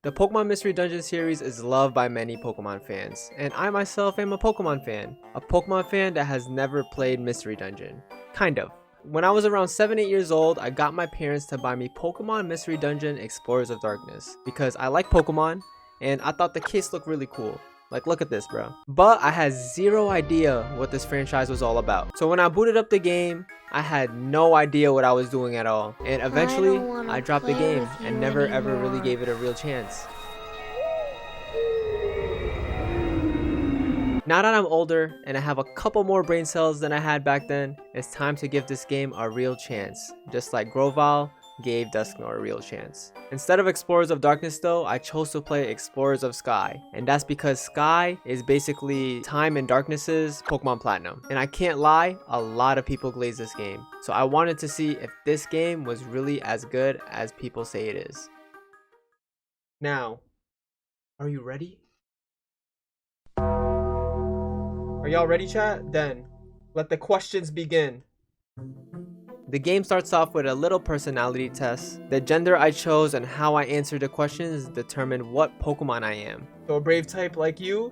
The Pokemon Mystery Dungeon series is loved by many Pokemon fans, and I myself am a Pokemon fan. A Pokemon fan that has never played Mystery Dungeon. Kind of. When I was around 7-8 years old, I got my parents to buy me Pokemon Mystery Dungeon Explorers of Darkness because I like Pokemon and I thought the case looked really cool. Like, look at this, bro. But I had zero idea what this franchise was all about. So when I booted up the game, I had no idea what I was doing at all. And eventually, I dropped the game and never ever really gave it a real chance. Now that I'm older and I have a couple more brain cells than I had back then, it's time to give this game a real chance. Just like Grovyle gave Dusknoir a real chance. Instead of Explorers of Darkness though, I chose to play Explorers of Sky. And that's because Sky is basically Time and Darkness's Pokemon Platinum. And I can't lie, a lot of people glaze this game. So I wanted to see if this game was really as good as people say it is. Now, are you ready? Are y'all ready, chat? Then, let the questions begin. The game starts off with a little personality test. The gender I chose and how I answered the questions determined what Pokemon I am. So a brave type like you?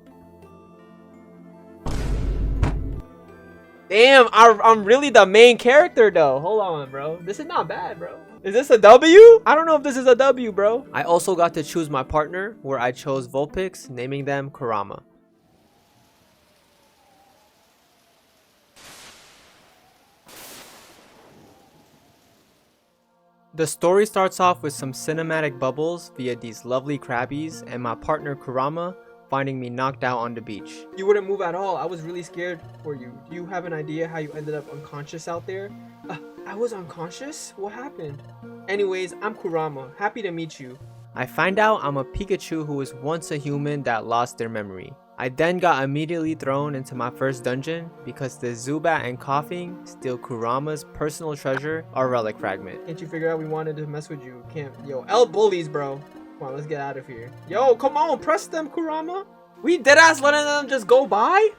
Damn, I'm really the main character though. Hold on, bro. This is not bad, bro. Is this a W? I don't know if this is a W, bro. I also got to choose my partner, where I chose Vulpix, naming them Kurama. The story starts off with some cinematic bubbles via these lovely Krabbies and my partner Kurama finding me knocked out on the beach. You wouldn't move at all. I was really scared for you. Do you have an idea how you ended up unconscious out there? I was unconscious? What happened? Anyways, I'm Kurama. Happy to meet you. I find out I'm a Pikachu who was once a human that lost their memory. I then got immediately thrown into my first dungeon because the Zubat and Coughing steal Kurama's personal treasure, our relic fragment. Can't you figure out we wanted to mess with you? Can't. Yo, L bullies, bro. Come on, let's get out of here. Yo, come on, press them, Kurama. We deadass letting them just go by?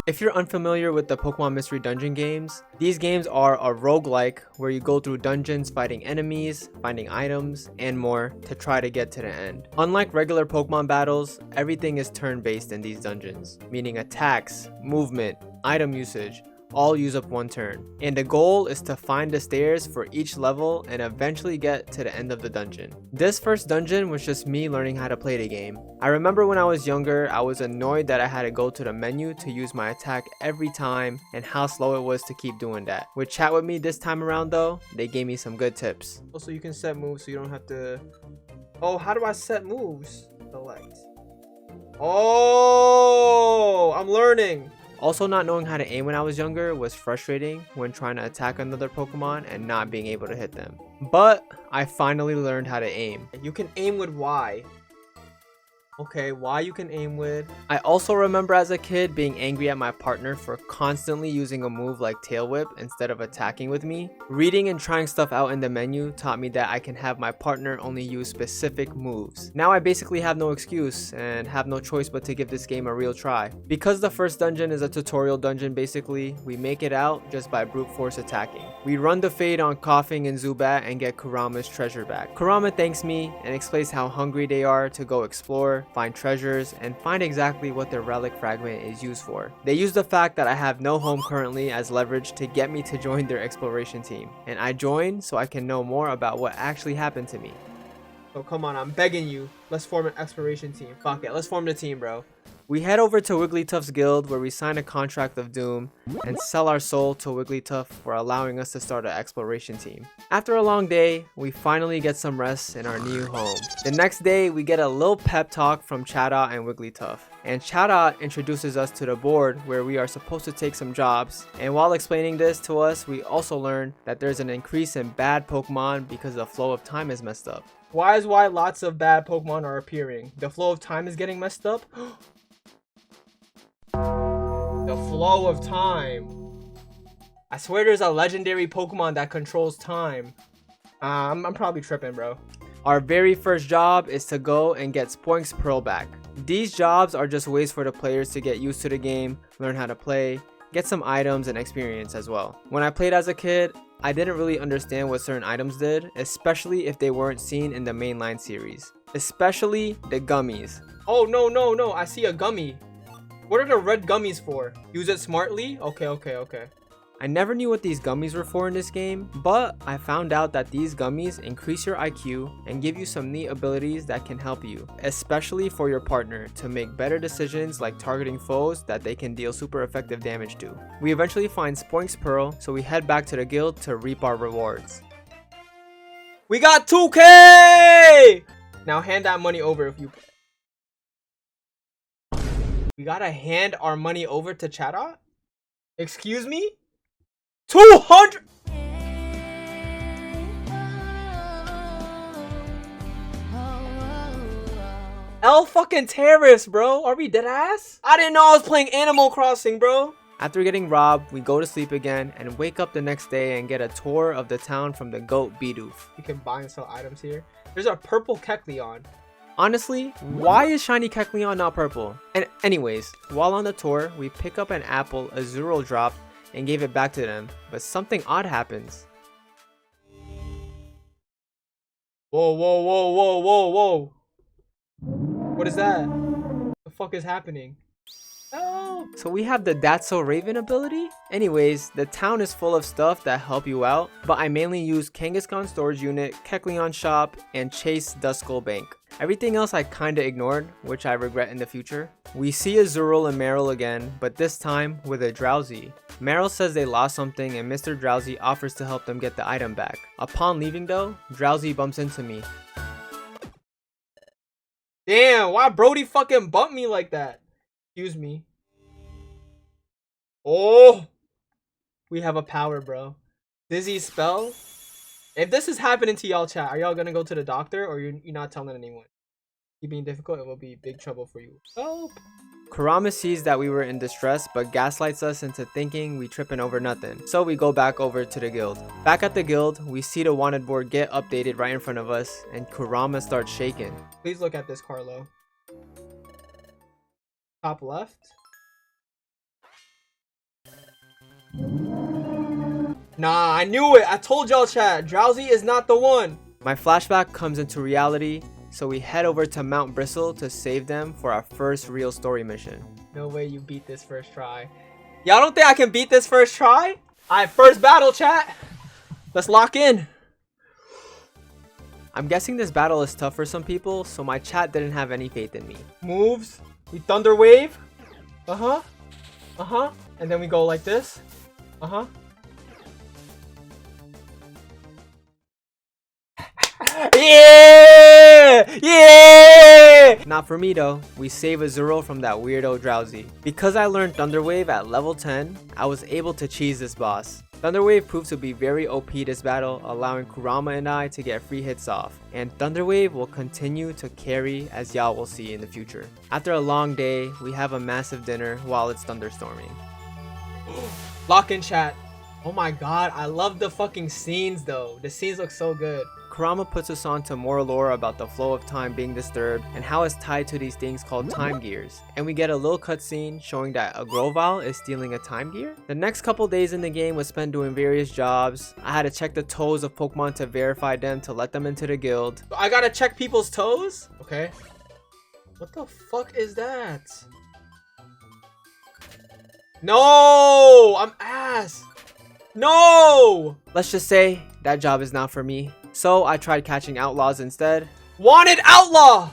If you're unfamiliar with the Pokemon Mystery Dungeon games, these games are a roguelike where you go through dungeons fighting enemies, finding items, and more to try to get to the end. Unlike regular Pokemon battles, everything is turn-based in these dungeons, meaning attacks, movement, item usage, all use up one turn. And the goal is to find the stairs for each level and eventually get to the end of the dungeon. This first dungeon was just me learning how to play the game. I remember when I was younger, I was annoyed that I had to go to the menu to use my attack every time and how slow it was to keep doing that. With Chat With Me this time around though, they gave me some good tips. Also, you can set moves so you don't have to... Oh, how do I set moves? Select. Oh, I'm learning. Also, not knowing how to aim when I was younger was frustrating when trying to attack another Pokemon and not being able to hit them. But I finally learned how to aim. You can aim with Y. Okay, Y you can aim with. I also remember as a kid being angry at my partner for constantly using a move like Tail Whip instead of attacking with me. Reading and trying stuff out in the menu taught me that I can have my partner only use specific moves. Now I basically have no excuse and have no choice but to give this game a real try. Because the first dungeon is a tutorial dungeon basically, we make it out just by brute force attacking. We run the fade on Coughing and Zubat and get Kurama's treasure back. Kurama thanks me and explains how hungry they are to go explore, find treasures, and find exactly what their relic fragment is used for. They use the fact that I have no home currently as leverage to get me to join their exploration team. And I join so I can know more about what actually happened to me. Oh, come on, I'm begging you. Let's form an exploration team. Fuck it, let's form the team, bro. We head over to Wigglytuff's guild where we sign a contract of doom and sell our soul to Wigglytuff for allowing us to start an exploration team. After a long day, we finally get some rest in our new home. The next day, we get a little pep talk from Chada and Wigglytuff. And Chada introduces us to the board where we are supposed to take some jobs. And while explaining this to us, we also learn that there's an increase in bad Pokemon because the flow of time is messed up. Why lots of bad Pokemon are appearing? The flow of time is getting messed up? The flow of time. I swear there's a legendary Pokemon that controls time. I'm probably tripping, bro. Our very first job is to go and get Spoink's Pearl back. These jobs are just ways for the players to get used to the game, learn how to play, get some items and experience as well. When I played as a kid, I didn't really understand what certain items did, especially if they weren't seen in the mainline series. especially the gummies. Oh, no, I see a gummy. What are the red gummies for? Use it smartly? Okay. I never knew what these gummies were for in this game, but I found out that these gummies increase your IQ and give you some neat abilities that can help you, especially for your partner, to make better decisions like targeting foes that they can deal super effective damage to. We eventually find Spoink's Pearl, so we head back to the guild to reap our rewards. We got 2K! Now hand that money over if you... We gotta hand our money over to Chada? Excuse me? 200. L fucking terrorists, bro. Are we dead ass? I didn't know I was playing Animal Crossing, bro. After getting robbed, we go to sleep again and wake up the next day and get a tour of the town from the goat Bidoof. You can buy and sell items here. There's a purple Kecleon. Honestly, why is shiny Kecleon not purple? And anyways, while on the tour, we pick up an apple Azurill dropped and gave it back to them, but something odd happens. Whoa. What is that? What the fuck is happening? Oh. So we have the That's So Raven ability? Anyways, the town is full of stuff that help you out, but I mainly use Kangaskhan Storage Unit, Kecleon Shop, and Chase Duskull Bank. Everything else I kinda ignored, which I regret in the future. We see Azurill and Meryl again, but this time with a Drowsy. Meryl says they lost something and Mr. Drowsy offers to help them get the item back. Upon leaving though, Drowsy bumps into me. Damn, why Brody fucking bumped me like that? Excuse me. Oh! We have a power, bro. Dizzy spell? If this is happening to y'all, chat, are y'all gonna go to the doctor or you're not telling anyone? Keep being difficult, it will be big trouble for you. Help! Kurama sees that we were in distress, but gaslights us into thinking we tripping over nothing. So we go back over to the guild. Back at the guild, we see the wanted board get updated right in front of us, and Kurama starts shaking. Please look at this, Carlo. Top left. Nah, I knew it. I told y'all, chat. Drowsy is not the one. My flashback comes into reality, so we head over to Mount Bristle to save them for our first real story mission. No way you beat this first try. Y'all don't think I can beat this first try? Alright, first battle, chat. Let's lock in. I'm guessing this battle is tough for some people, so my chat didn't have any faith in me. Moves. We Thunder Wave. And then we go like this. Yeah! Not for me though. We save Azurill from that weirdo Drowsy. Because I learned Thunder Wave at level 10, I was able to cheese this boss. Thunder Wave proved to be very OP this battle, allowing Kurama and I to get free hits off. And Thunder Wave will continue to carry, as y'all will see in the future. After a long day, we have a massive dinner while it's thunderstorming. Lock in, chat. Oh my god, I love the fucking scenes though. The scenes look so good. Kurama puts us on to more lore about the flow of time being disturbed and how it's tied to these things called time gears. And we get a little cutscene showing that a Grovyle is stealing a time gear. The next couple days in the game was spent doing various jobs. I had to check the toes of Pokemon to verify them to let them into the guild. I gotta check people's toes? Okay. What the fuck is that? No! I'm ass! No! Let's just say that job is not for me. So I tried catching outlaws instead. Wanted outlaw!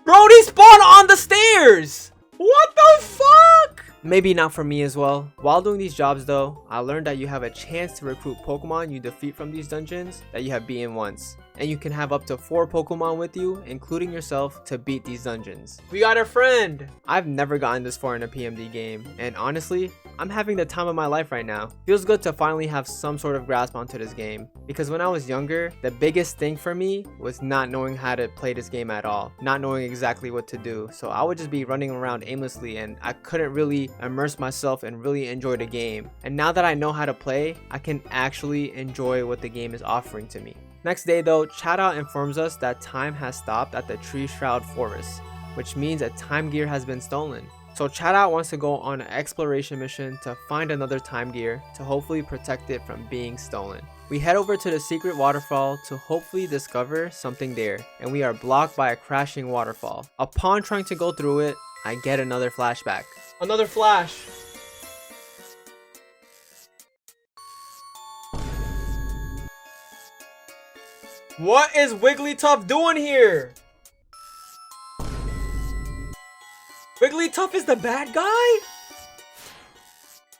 Brody spawned on the stairs! What the fuck? Maybe not for me as well. While doing these jobs though, I learned that you have a chance to recruit Pokemon you defeat from these dungeons that you have beaten once. And you can have up to 4 Pokemon with you, including yourself, to beat these dungeons. We got a friend! I've never gotten this far in a PMD game, and honestly, I'm having the time of my life right now. Feels good to finally have some sort of grasp onto this game, because when I was younger, the biggest thing for me was not knowing how to play this game at all, not knowing exactly what to do. So I would just be running around aimlessly and I couldn't really immerse myself and really enjoy the game. And now that I know how to play, I can actually enjoy what the game is offering to me. Next day though, Chada informs us that time has stopped at the Tree Shroud Forest, which means a time gear has been stolen. So Chada wants to go on an exploration mission to find another time gear to hopefully protect it from being stolen. We head over to the secret waterfall to hopefully discover something there, and we are blocked by a crashing waterfall. Upon trying to go through it, I get another flashback. Another flash! What is Wigglytuff doing here? Wigglytuff is the bad guy?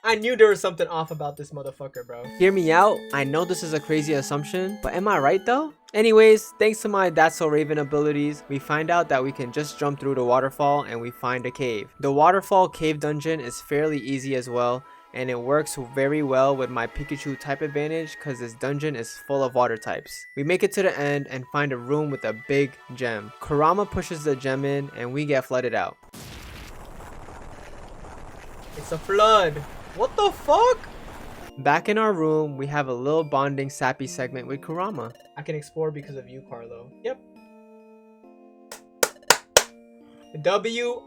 I knew there was something off about this motherfucker, bro. Hear me out. I know this is a crazy assumption, but am I right though? Anyways, thanks to my That's So Raven abilities, we find out that we can just jump through the waterfall and we find a cave. The waterfall cave dungeon is fairly easy as well, and it works very well with my Pikachu type advantage because this dungeon is full of water types. We make it to the end and find a room with a big gem. Kurama pushes the gem in and we get flooded out. It's a flood. What the fuck? Back in our room, we have a little bonding sappy segment with Kurama. I can explore because of you, Carlo. Yep. W,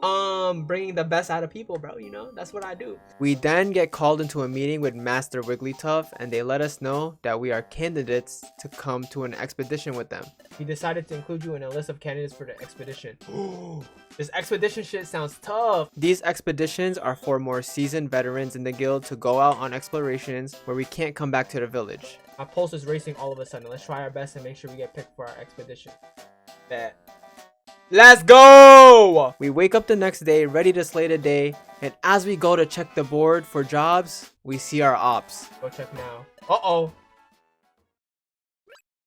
bringing the best out of people, bro, you know? That's what I do. We then get called into a meeting with Master Wigglytuff, and they let us know that we are candidates to come to an expedition with them. We decided to include you in a list of candidates for the expedition. This expedition shit sounds tough. These expeditions are for more seasoned veterans in the guild to go out on explorations where we can't come back to the village. My pulse is racing all of a sudden. Let's try our best and make sure we get picked for our expedition. Bet. Let's go! We wake up the next day ready to slay the day, and as we go to check the board for jobs, we see our ops. Go check now. Uh-oh.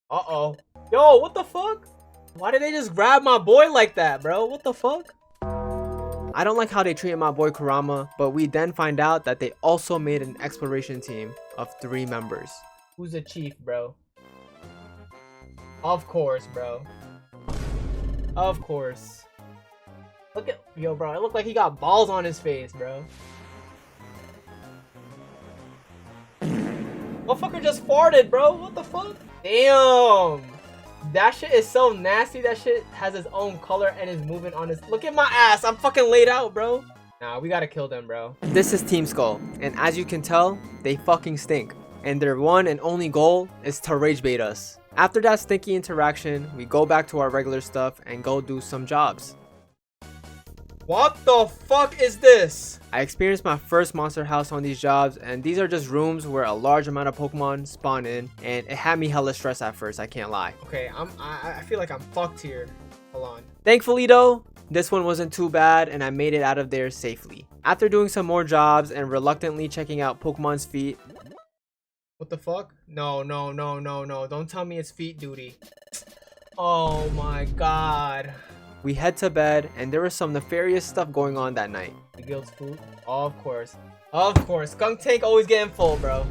Uh-oh. Yo, what the fuck? Why did they just grab my boy like that, bro? What the fuck? I don't like how they treated my boy Kurama, but we then find out that they also made an exploration team of 3 members. Who's the chief, bro? Of course, bro. Of course. Look at yo, bro. It looked like he got balls on his face, bro. Motherfucker just farted, bro. What the fuck? Damn. That shit is so nasty. That shit has its own color and is moving on his. Look at my ass. I'm fucking laid out, bro. Nah, we gotta kill them, bro. This is Team Skull, and as you can tell, they fucking stink. And their one and only goal is to rage bait us. After that stinky interaction, we go back to our regular stuff and go do some jobs. What the fuck is this? I experienced my first monster house on these jobs, and these are just rooms where a large amount of Pokemon spawn in, and it had me hella stressed at first, I can't lie. Okay, I feel like I'm fucked here. Hold on. Thankfully though, this one wasn't too bad and I made it out of there safely. After doing some more jobs and reluctantly checking out Pokemon's feet. What the fuck? No. Don't tell me it's feet duty. Oh my god. We head to bed and there was some nefarious stuff going on that night. The guild's food? Oh, of course. Of course. Skunk Tank always getting full, bro.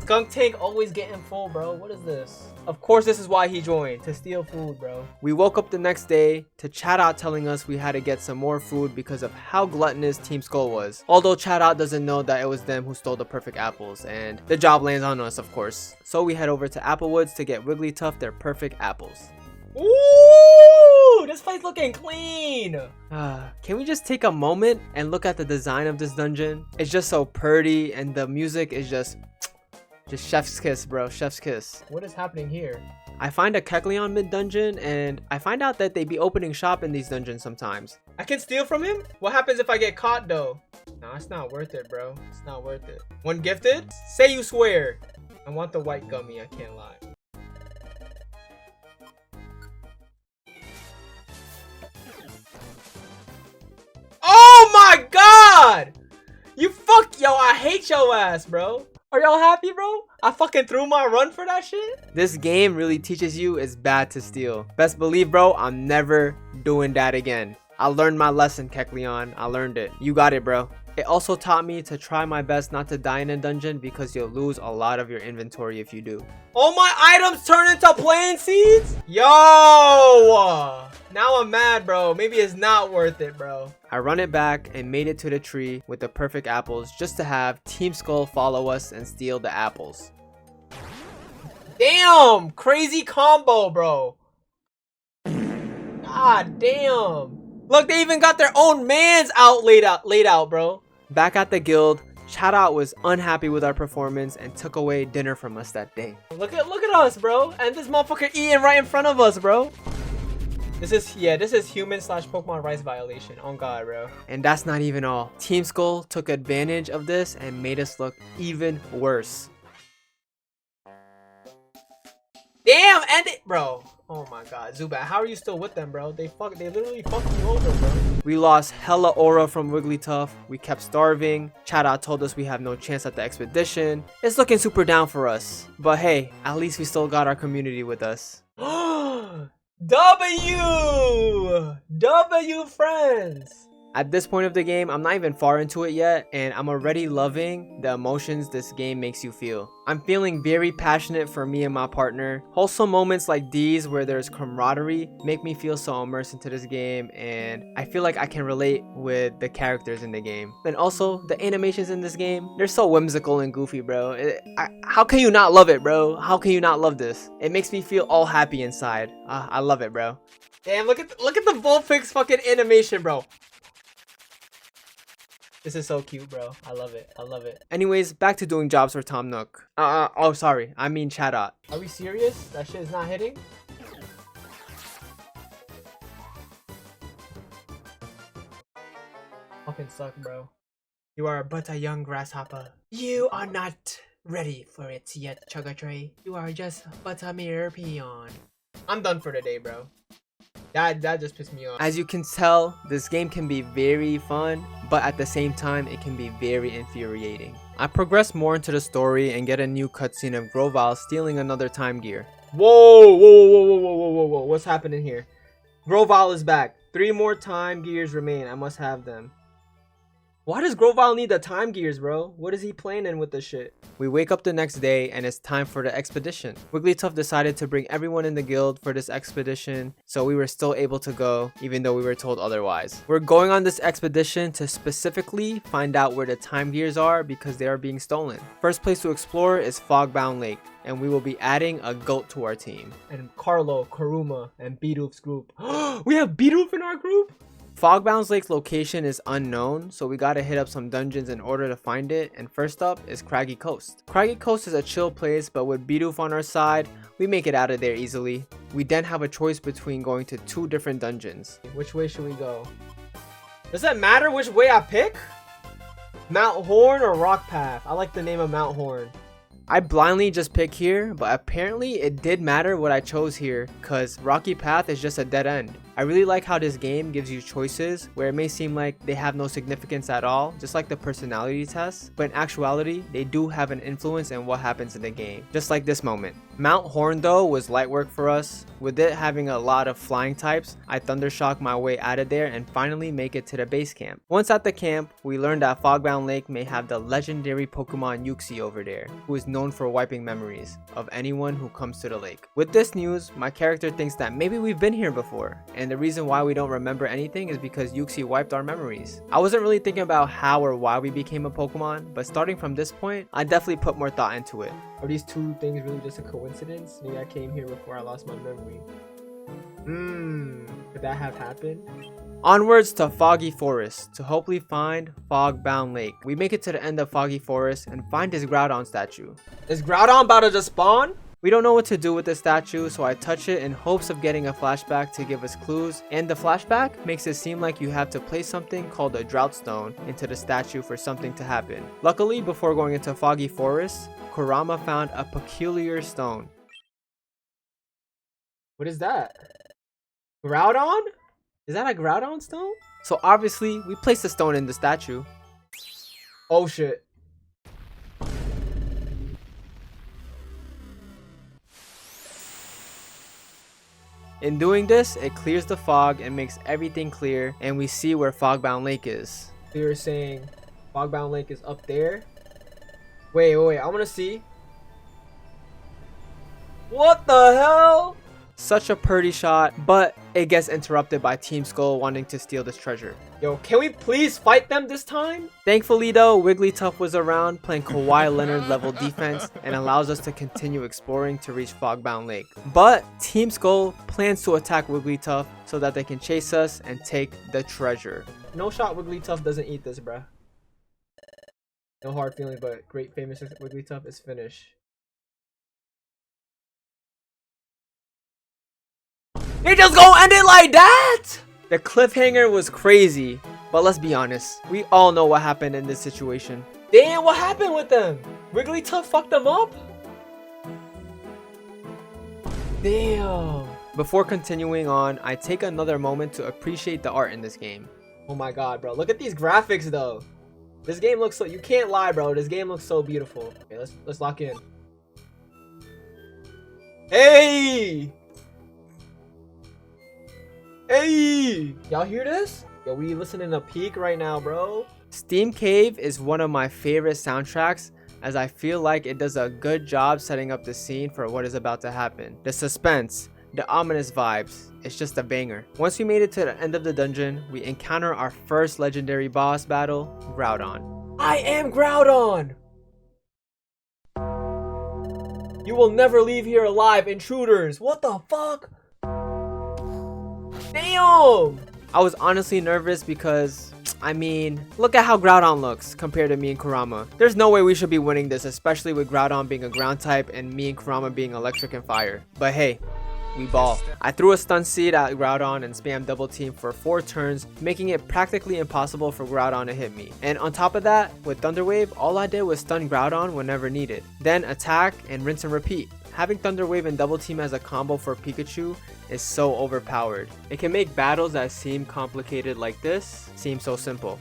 Skunk Tank always getting full, bro. What is this? Of course this is why he joined. To steal food, bro. We woke up the next day to Chatot telling us we had to get some more food because of how gluttonous Team Skull was. Although Chatot doesn't know that it was them who stole the perfect apples. And the job lands on us, of course. So we head over to Applewoods to get Wigglytuff their perfect apples. Ooh! This place looking clean! Can we just take a moment and look at the design of this dungeon? It's just so pretty and the music is just chef's kiss, bro. Chef's kiss. What is happening here? I find a Kecleon mid-dungeon and I find out that they be opening shop in these dungeons sometimes. I can steal from him? What happens if I get caught though? Nah, it's not worth it, bro. It's not worth it. One gifted? Say you swear. I want the white gummy, I can't lie. Oh my god! You fuck, yo, I hate your ass, bro. Are y'all happy, bro? I fucking threw my run for that shit. This game really teaches you it's bad to steal. Best believe, bro, I'm never doing that again. I learned my lesson, Kecleon. I learned it. You got it, bro. It also taught me to try my best not to die in a dungeon because you'll lose a lot of your inventory if you do. All my items turn into plain seeds? Yo! Now I'm mad, bro. Maybe it's not worth it, bro. I run it back and made it to the tree with the perfect apples just to have Team Skull follow us and steal the apples. Damn! Crazy combo, bro. God damn. Look, they even got their own mans out laid out, bro. Back at the guild, Chatot was unhappy with our performance and took away dinner from us that day. Look at us, bro. And this motherfucker eating right in front of us, bro. This is human / Pokemon rights violation. On God, bro. And that's not even all. Team Skull took advantage of this and made us look even worse. Damn, end it, bro. Oh my God, Zubat, how are you still with them, bro? They literally fucked you over, bro. We lost hella aura from Wigglytuff. We kept starving. Chatot told us we have no chance at the expedition. It's looking super down for us. But hey, at least we still got our community with us. W friends. At this point of the game, I'm not even far into it yet, and I'm already loving the emotions this game makes you feel. I'm feeling very passionate for me and my partner. Wholesome moments like these where there's camaraderie make me feel so immersed into this game, and I feel like I can relate with the characters in the game. And also, the animations in this game, they're so whimsical and goofy, bro. How can you not love it, bro? How can you not love this? It makes me feel all happy inside. I love it, bro. Damn, look at the Vulpix fucking animation, bro. This is so cute, bro. I love it. I love it. Anyways, back to doing jobs for Tom Nook. Oh, sorry. I mean Chatot. Are we serious? That shit is not hitting? Fucking suck, bro. You are but a young grasshopper. You are not ready for it yet, chuggatry. You are just but a mere peon. I'm done for the day, bro. That just pissed me off. As you can tell, this game can be very fun, but at the same time, it can be very infuriating. I progress more into the story and get a new cutscene of Grovyle stealing another time gear. Whoa, what's happening here? Grovyle is back. 3 more time gears remain. I must have them. Why does Grovyle need the time gears, bro? What is he planning with this shit? We wake up the next day and it's time for the expedition. Wigglytuff decided to bring everyone in the guild for this expedition, so we were still able to go, even though we were told otherwise. We're going on this expedition to specifically find out where the time gears are because they are being stolen. First place to explore is Fogbound Lake, and we will be adding a goat to our team. And Carlo, Karuma, and Beedoof's group. We have Beedoof in our group? Fogbound Lake's location is unknown, so we gotta hit up some dungeons in order to find it, and first up is Craggy Coast. Craggy Coast is a chill place, but with Beedoof on our side, we make it out of there easily. We then have a choice between going to 2 different dungeons. Which way should we go? Does that matter which way I pick? Mount Horn or Rock Path? I like the name of Mount Horn. I blindly just picked here, but apparently it did matter what I chose here, cause Rocky Path is just a dead end. I really like how this game gives you choices where it may seem like they have no significance at all, just like the personality tests, but in actuality, they do have an influence in what happens in the game, just like this moment. Mount Horn though was light work for us. With it having a lot of flying types, I thundershock my way out of there and finally make it to the base camp. Once at the camp, we learned that Fogbound Lake may have the legendary Pokemon Uxie over there, who is known for wiping memories of anyone who comes to the lake. With this news, my character thinks that maybe we've been here before, and the reason why we don't remember anything is because Uxie wiped our memories. I wasn't really thinking about how or why we became a Pokemon, but starting from this point, I definitely put more thought into it. Are these 2 things really just a coincidence? Maybe I came here before I lost my memory. Could that have happened? Onwards to Foggy Forest to hopefully find Fogbound Lake. We make it to the end of Foggy Forest and find this Groudon statue. Is Groudon about to just spawn? We don't know what to do with the statue, so I touch it in hopes of getting a flashback to give us clues, and the flashback makes it seem like you have to place something called a drought stone into the statue for something to happen. Luckily, before going into Foggy Forest, Kurama found a peculiar stone. What is that? Groudon? Is that a Groudon stone? So obviously, we place the stone in the statue. Oh shit. In doing this, it clears the fog and makes everything clear, and we see where Fogbound Lake is. We were saying Fogbound Lake is up there. Wait, I wanna see. What the hell? Such a pretty shot, but it gets interrupted by Team Skull wanting to steal this treasure. Yo, can we please fight them this time? Thankfully though, Wigglytuff was around playing Kawhi Leonard level defense and allows us to continue exploring to reach Fogbound Lake. But Team Skull plans to attack Wigglytuff so that they can chase us and take the treasure. No shot Wigglytuff doesn't eat this, bruh. No hard feelings, but great famous Wigglytuff is finished. They just gonna end it like that? The cliffhanger was crazy, but let's be honest. We all know what happened in this situation. Damn, what happened with them? Wigglytuff fucked them up? Damn. Before continuing on, I take another moment to appreciate the art in this game. Oh my god, bro. Look at these graphics, though. This game looks so... You can't lie, bro. This game looks so beautiful. Okay, let's lock in. Hey! Hey! Y'all hear this? Yo, we listening to Peak right now, bro. Steam Cave is one of my favorite soundtracks, as I feel like it does a good job setting up the scene for what is about to happen. The suspense, the ominous vibes, it's just a banger. Once we made it to the end of the dungeon, we encounter our first legendary boss battle, Groudon. I am Groudon! You will never leave here alive, intruders! What the fuck? Damn! I was honestly nervous because, I mean, look at how Groudon looks compared to me and Kurama. There's no way we should be winning this, especially with Groudon being a ground type and me and Kurama being electric and fire. But hey, we ball. I threw a stun seed at Groudon and spammed double team for 4 turns, making it practically impossible for Groudon to hit me. And on top of that, with Thunder Wave, all I did was stun Groudon whenever needed. Then attack and rinse and repeat. Having Thunder Wave and double team as a combo for Pikachu is so overpowered. It can make battles that seem complicated like this seem so simple.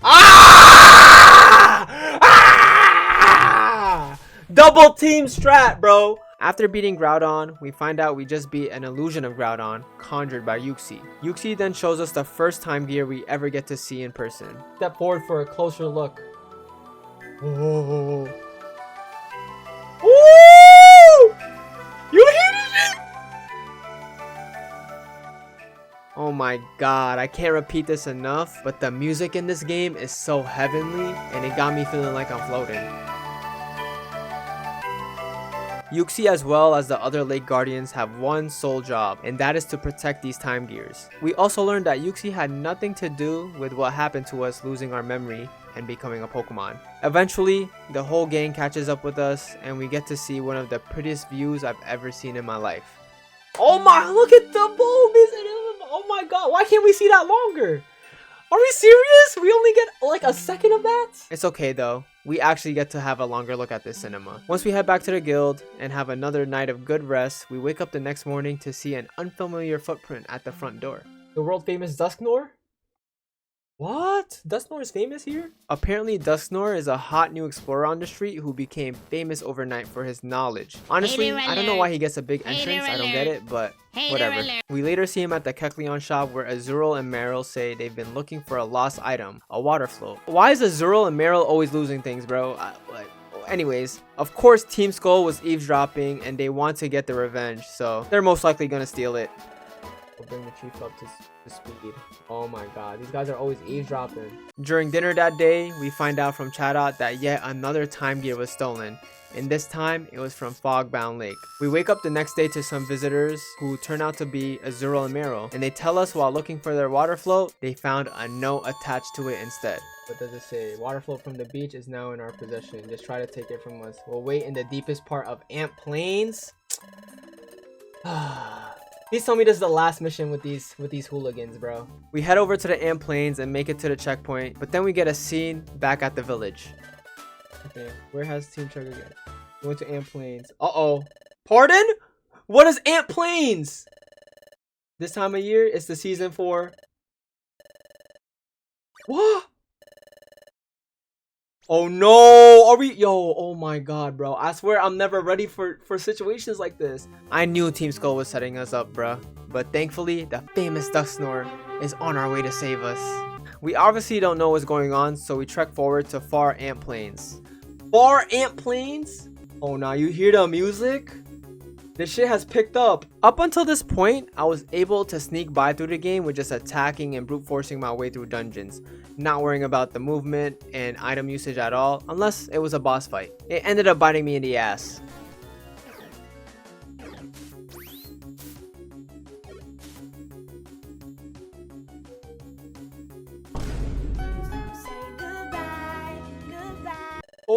Ah! Ah! Double team strat, bro! After beating Groudon, we find out we just beat an illusion of Groudon, conjured by Yuxi. Yuxi then shows us the first time gear we ever get to see in person. Step forward for a closer look. Oh. Woo! You hear this shit? Oh my god, I can't repeat this enough, but the music in this game is so heavenly and it got me feeling like I'm floating. Yuxi as well as the other Lake Guardians have one sole job, and that is to protect these time gears. We also learned that Yuxi had nothing to do with what happened to us losing our memory and becoming a Pokemon. Eventually, the whole gang catches up with us and we get to see one of the prettiest views I've ever seen in my life. Oh my, look at the bulb! Oh my god, why can't we see that longer? Are we serious? We only get like a second of that? It's okay though. We actually get to have a longer look at this cinema. Once we head back to the guild and have another night of good rest, we wake up the next morning to see an unfamiliar footprint at the front door. The world famous Dusknoir? What? Dusknoir is famous here? Apparently Dusknoir is a hot new explorer on the street who became famous overnight for his knowledge. Honestly, I don't know why he gets a big entrance, I don't get it, but whatever. We later see him at the Kecleon shop where Azurill and Meryl say they've been looking for a lost item, a water float. Why is Azurill and Meryl always losing things, bro? Anyways, of course Team Skull was eavesdropping and they want to get the revenge, so they're most likely gonna steal it. We'll bring the chief up to speed. Oh my god, these guys are always eavesdropping. During dinner that day, we find out from Chatot that yet another time gear was stolen, and this time it was from Fogbound Lake. We wake up the next day to some visitors who turn out to be Azurill and Meryl, and they tell us while looking for their water float, they found a note attached to it instead. What does it say? Water float from the beach is now in our possession. Just try to take it from us. We'll wait in the deepest part of Ant Plains. Please tell me this is the last mission with these hooligans, bro. We head over to the Ant Plains and make it to the checkpoint, but then we get a scene back at the village. Okay, where has Team Chugga get? We went to Ant Plains. Uh-oh. Pardon? What is Ant Plains? This time of year, it's the season for... What? Oh no, are we? Yo, oh my god, bro. I swear I'm never ready for situations like this. I knew Team Skull was setting us up, bruh. But thankfully, the famous Dusknoir is on our way to save us. We obviously don't know what's going on, so we trek forward to Far Ant Plains. Far Ant Plains? Oh, now you hear the music? This shit has picked up. Up until this point, I was able to sneak by through the game with just attacking and brute forcing my way through dungeons, not worrying about the movement and item usage at all, unless it was a boss fight. It ended up biting me in the ass.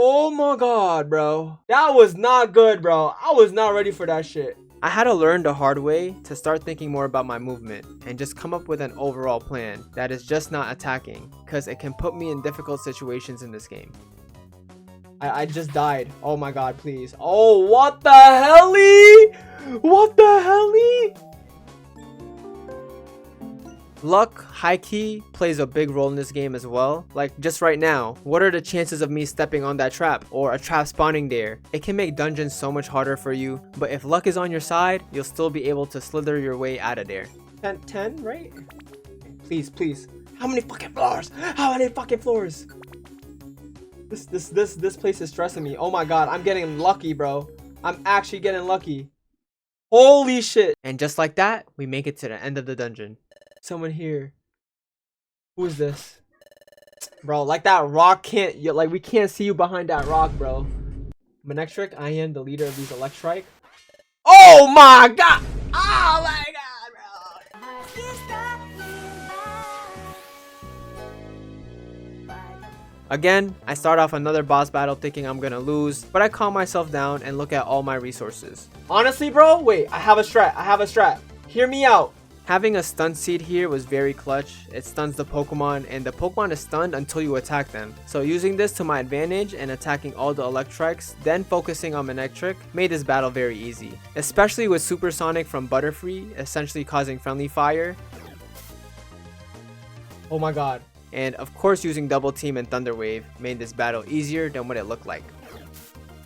Oh my god, bro. That was not good, bro. I was not ready for that shit. I had to learn the hard way to start thinking more about my movement and just come up with an overall plan that is just not attacking, because it can put me in difficult situations in this game. I just died. Oh my god, please. Oh, what the helly? What the helly? Luck, high key, plays a big role in this game as well. Like just right now, what are the chances of me stepping on that trap or a trap spawning there? It can make dungeons so much harder for you, but if luck is on your side, you'll still be able to slither your way out of there. 10, right? Please, please. How many fucking floors? How many fucking floors? This place is stressing me. Oh my god, I'm getting lucky, bro. I'm actually getting lucky. Holy shit. And just like that, we make it to the end of the dungeon. Someone here. Who is this? Bro, like that rock can't, like we can't see you behind that rock, bro. Manectric, I am the leader of these Electrike. Oh my god! Oh my god, bro! Again, I start off another boss battle thinking I'm gonna lose, but I calm myself down and look at all my resources. Honestly, bro, wait, I have a strat. Hear me out. Having a stun seed here was very clutch. It stuns the Pokemon, and the Pokemon is stunned until you attack them. So using this to my advantage and attacking all the Electrics, then focusing on Manectric, made this battle very easy. Especially with Supersonic from Butterfree, essentially causing friendly fire. Oh my god. And of course using Double Team and Thunder Wave made this battle easier than what it looked like.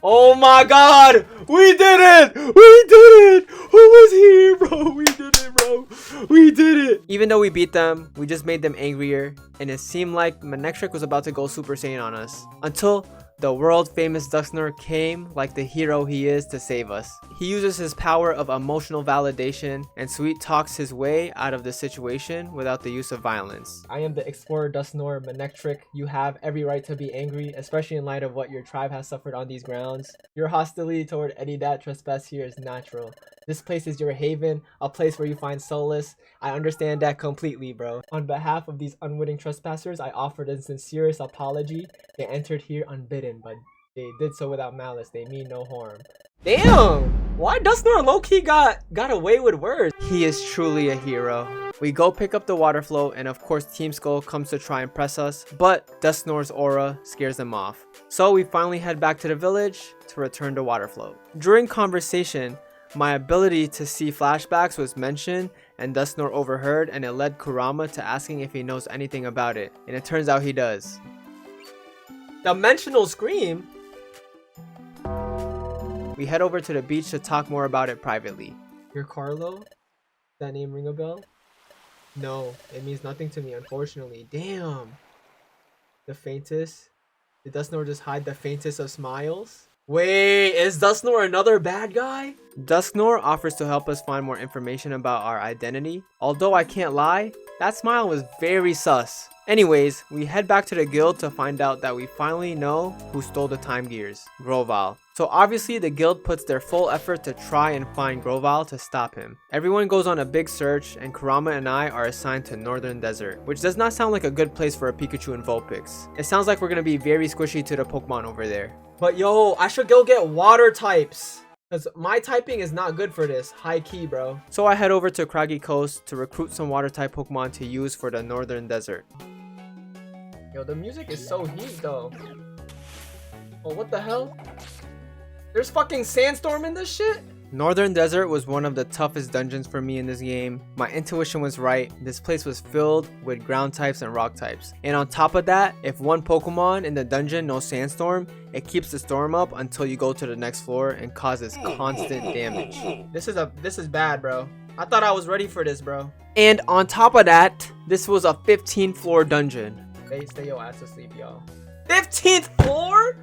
Oh my god! We did it! We did it! Who was here, bro? We did it, bro. We did it! Even though we beat them, we just made them angrier, and it seemed like Manectric was about to go Super Saiyan on us. Until the world famous Dusknoir came like the hero he is to save us. He uses his power of emotional validation and sweet talks his way out of the situation without the use of violence. I am the explorer Dusknoir, Manectric. You have every right to be angry, especially in light of what your tribe has suffered on these grounds. Your hostility toward any that trespass here is natural. This place is your haven, a place where you find solace. I understand that completely, bro. On behalf of these unwitting trespassers, I offered a sincerest apology. They entered here unbidden, but they did so without malice. They mean no harm. Damn! Why Dusknoir low-key got away with words? He is truly a hero. We go pick up the water float, and of course Team Skull comes to try and press us, but Dusknoir's aura scares them off. So we finally head back to the village to return the water float. During conversation, my ability to see flashbacks was mentioned, and Dusknoir overheard, and it led Kurama to asking if he knows anything about it, and it turns out he does. Dimensional Scream? We head over to the beach to talk more about it privately. You're Carlo? Does that name ring a bell? No, it means nothing to me, unfortunately. Damn. The faintest? Did Dusknoir just hide the faintest of smiles? Wait, is Dusknoir another bad guy? Dusknoir offers to help us find more information about our identity. Although I can't lie, that smile was very sus. Anyways, we head back to the guild to find out that we finally know who stole the time gears, Grovyle. So obviously the guild puts their full effort to try and find Grovyle to stop him. Everyone goes on a big search, and Kurama and I are assigned to Northern Desert, which does not sound like a good place for a Pikachu and Vulpix. It sounds like we're gonna be very squishy to the Pokemon over there. But yo, I should go get water types, because my typing is not good for this. High key, bro. So I head over to Craggy Coast to recruit some water type Pokemon to use for the Northern Desert. Yo, the music is so heat though. Oh, what the hell? There's fucking sandstorm in this shit? Northern Desert was one of the toughest dungeons for me in this game. My intuition was right. This place was filled with ground types and rock types. And on top of that, if one Pokemon in the dungeon knows Sandstorm, it keeps the storm up until you go to the next floor and causes constant damage. This is bad, bro. I thought I was ready for this, bro. And on top of that, this was a 15 floor dungeon. Stay your ass asleep, y'all. 15th floor?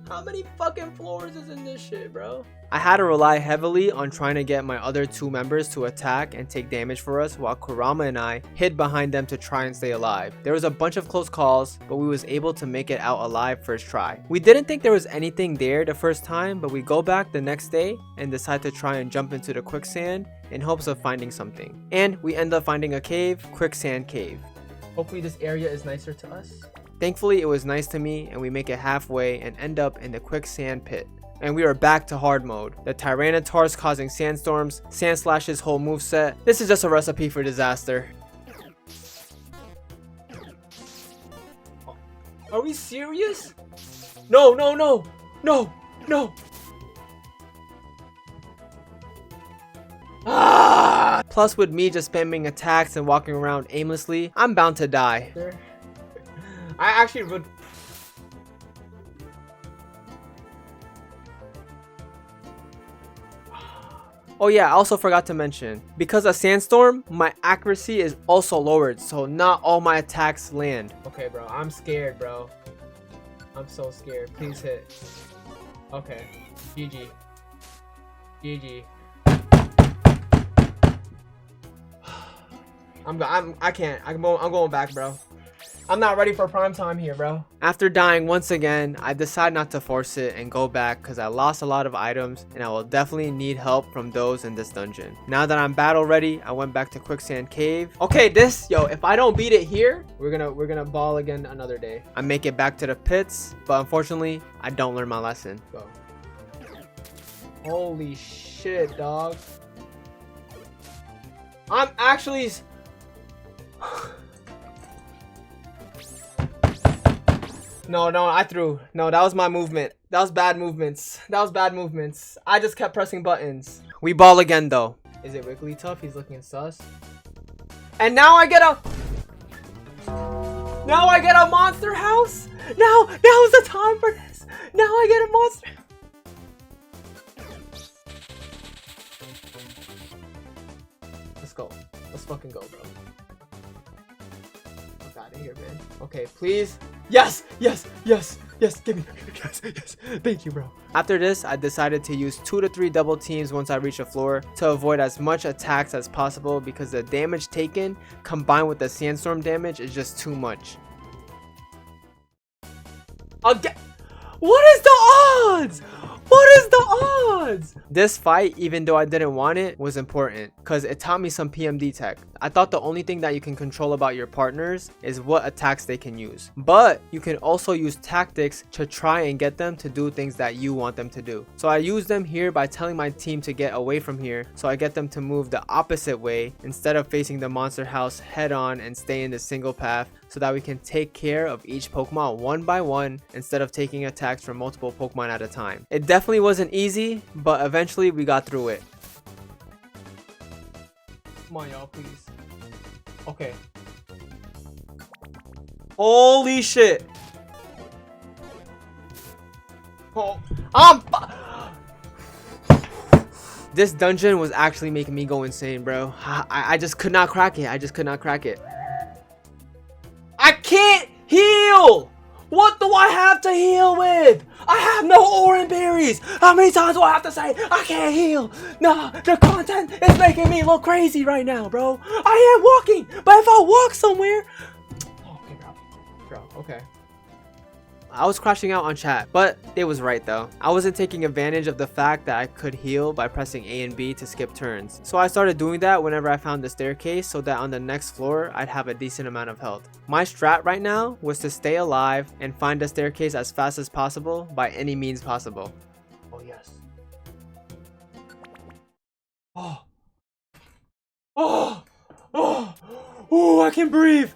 How many fucking floors is in this shit, bro? I had to rely heavily on trying to get my other two members to attack and take damage for us, while Kurama and I hid behind them to try and stay alive. There was a bunch of close calls, but we was able to make it out alive first try. We didn't think there was anything there the first time, but we go back the next day and decide to try and jump into the quicksand in hopes of finding something. And we end up finding a cave, Quicksand Cave. Hopefully this area is nicer to us. Thankfully, it was nice to me and we make it halfway and end up in the quicksand pit. And we are back to hard mode. The Tyranitar's causing sandstorms, Sandslash's whole moveset. This is just a recipe for disaster. Are we serious? No, no, no, no, no. Ah! Plus, with me just spamming attacks and walking around aimlessly, I'm bound to die. I actually would. Oh yeah, I also forgot to mention, because of Sandstorm, my accuracy is also lowered, so not all my attacks land. Okay, bro, I'm scared, bro. I'm so scared. Please hit. Okay, GG. GG. I can't. I'm going back, bro. I'm not ready for prime time here, bro. After dying once again, I decide not to force it and go back because I lost a lot of items and I will definitely need help from those in this dungeon. Now that I'm battle ready, I went back to Quicksand Cave. Okay, if I don't beat it here, we're gonna ball again another day. I make it back to the pits, but unfortunately, I don't learn my lesson. Go. Holy shit, dog. I'm actually... No, I threw. No, that was my movement. That was bad movements. I just kept pressing buttons. We ball again, though. Is it Wigglytuff? He's looking sus. And now I get a... Now I get a monster house? Now's the time for this. Now I get a monster... Let's go. Let's fucking go, bro. Fuck out of here, man. Okay, please. Yes, give me, yes, thank you, bro. After this, I decided to use 2 to 3 double teams once I reach the floor to avoid as much attacks as possible because the damage taken combined with the sandstorm damage is just too much. Again, what is the odds? This fight, even though I didn't want it, was important because it taught me some PMD tech. I thought the only thing that you can control about your partners is what attacks they can use. But you can also use tactics to try and get them to do things that you want them to do. So I use them here by telling my team to get away from here, so I get them to move the opposite way instead of facing the monster house head on and stay in the single path, so that we can take care of each Pokemon one by one instead of taking attacks from multiple Pokemon at a time. It definitely wasn't easy, but eventually we got through it. Come on, y'all, please. Okay. Holy shit. Oh, this dungeon was actually making me go insane, bro. I just could not crack it. I can't heal! What do I have to heal with? I have no orange berries! How many times do I have to say I can't heal? Nah, the content is making me look crazy right now, bro. I am walking, but if I walk somewhere... Okay, bro, okay. I was crashing out on chat, but it was right though. I wasn't taking advantage of the fact that I could heal by pressing A and B to skip turns. So I started doing that whenever I found the staircase so that on the next floor, I'd have a decent amount of health. My strat right now was to stay alive and find the staircase as fast as possible by any means possible. Oh yes. Oh, I can breathe.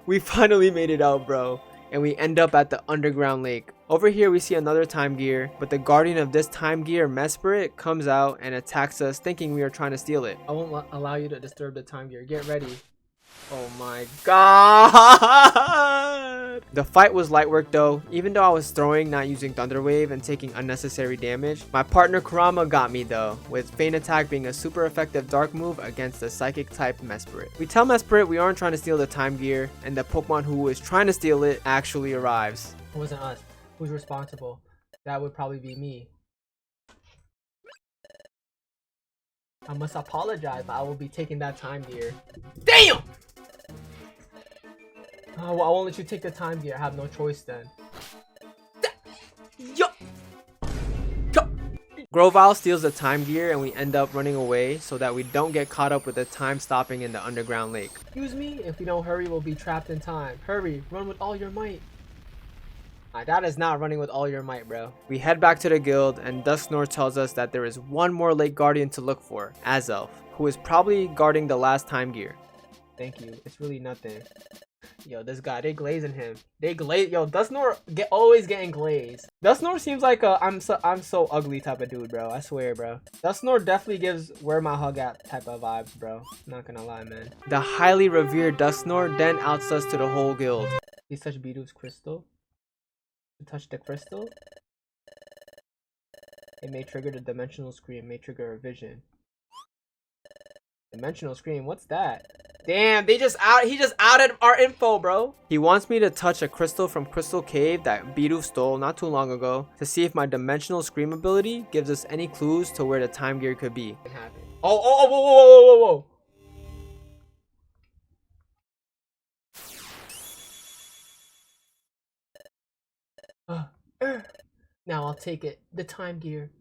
We finally made it out, bro. And we end up at the underground lake. Over here we see another time gear, but the guardian of this time gear, Mesprit, comes out and attacks us thinking we are trying to steal it. I won't allow you to disturb the time gear. Get ready. Oh my god! The fight was light work though. Even though I was throwing, not using Thunder Wave, and taking unnecessary damage, my partner Kurama got me though, with Feint Attack being a super effective dark move against the psychic type Mesprit. We tell Mesprit we aren't trying to steal the time gear, and the Pokemon who is trying to steal it actually arrives. It wasn't us. Who's responsible? That would probably be me. I must apologize, but I will be taking that time gear. Damn! Oh, well, I won't let you take the time gear. I have no choice then. Yo! Grovyle steals the time gear and we end up running away so that we don't get caught up with the time stopping in the underground lake. Excuse me, if we don't hurry, we'll be trapped in time. Hurry, run with all your might. That is not running with all your might, bro. We head back to the guild and Dusknor tells us that there is one more lake guardian to look for, Azelf, who is probably guarding the last time gear. Thank you, it's really nothing. Yo, this guy, they glazing him. They glaze. Yo, Dusknor always getting glazed. Dusknor seems like a I'm so ugly type of dude, bro. I swear, bro. Dusknor definitely gives where my hug at type of vibes, bro. Not gonna lie, man. The highly revered Dusknor then outs us to the whole guild. He touched Bidoo's crystal. Touch the crystal. It may trigger the dimensional screen. May trigger a vision. Dimensional screen. What's that? Damn, he just outed our info, bro. He wants me to touch a crystal from Crystal Cave that Bidoo stole not too long ago to see if my dimensional scream ability gives us any clues to where the time gear could be. Oh, whoa. Now I'll take it. The time gear.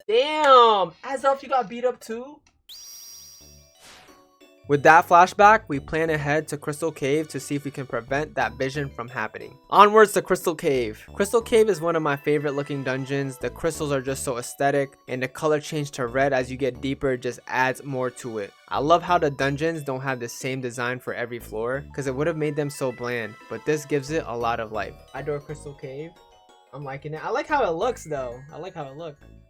Damn! Azelf, you got beat up too? With that flashback, we plan ahead to Crystal Cave to see if we can prevent that vision from happening. Onwards to Crystal Cave. Crystal Cave is one of my favorite looking dungeons. The crystals are just so aesthetic, and the color change to red as you get deeper just adds more to it. I love how the dungeons don't have the same design for every floor, because it would have made them so bland, but this gives it a lot of life. I adore Crystal Cave. I'm liking it. I like how it looks though.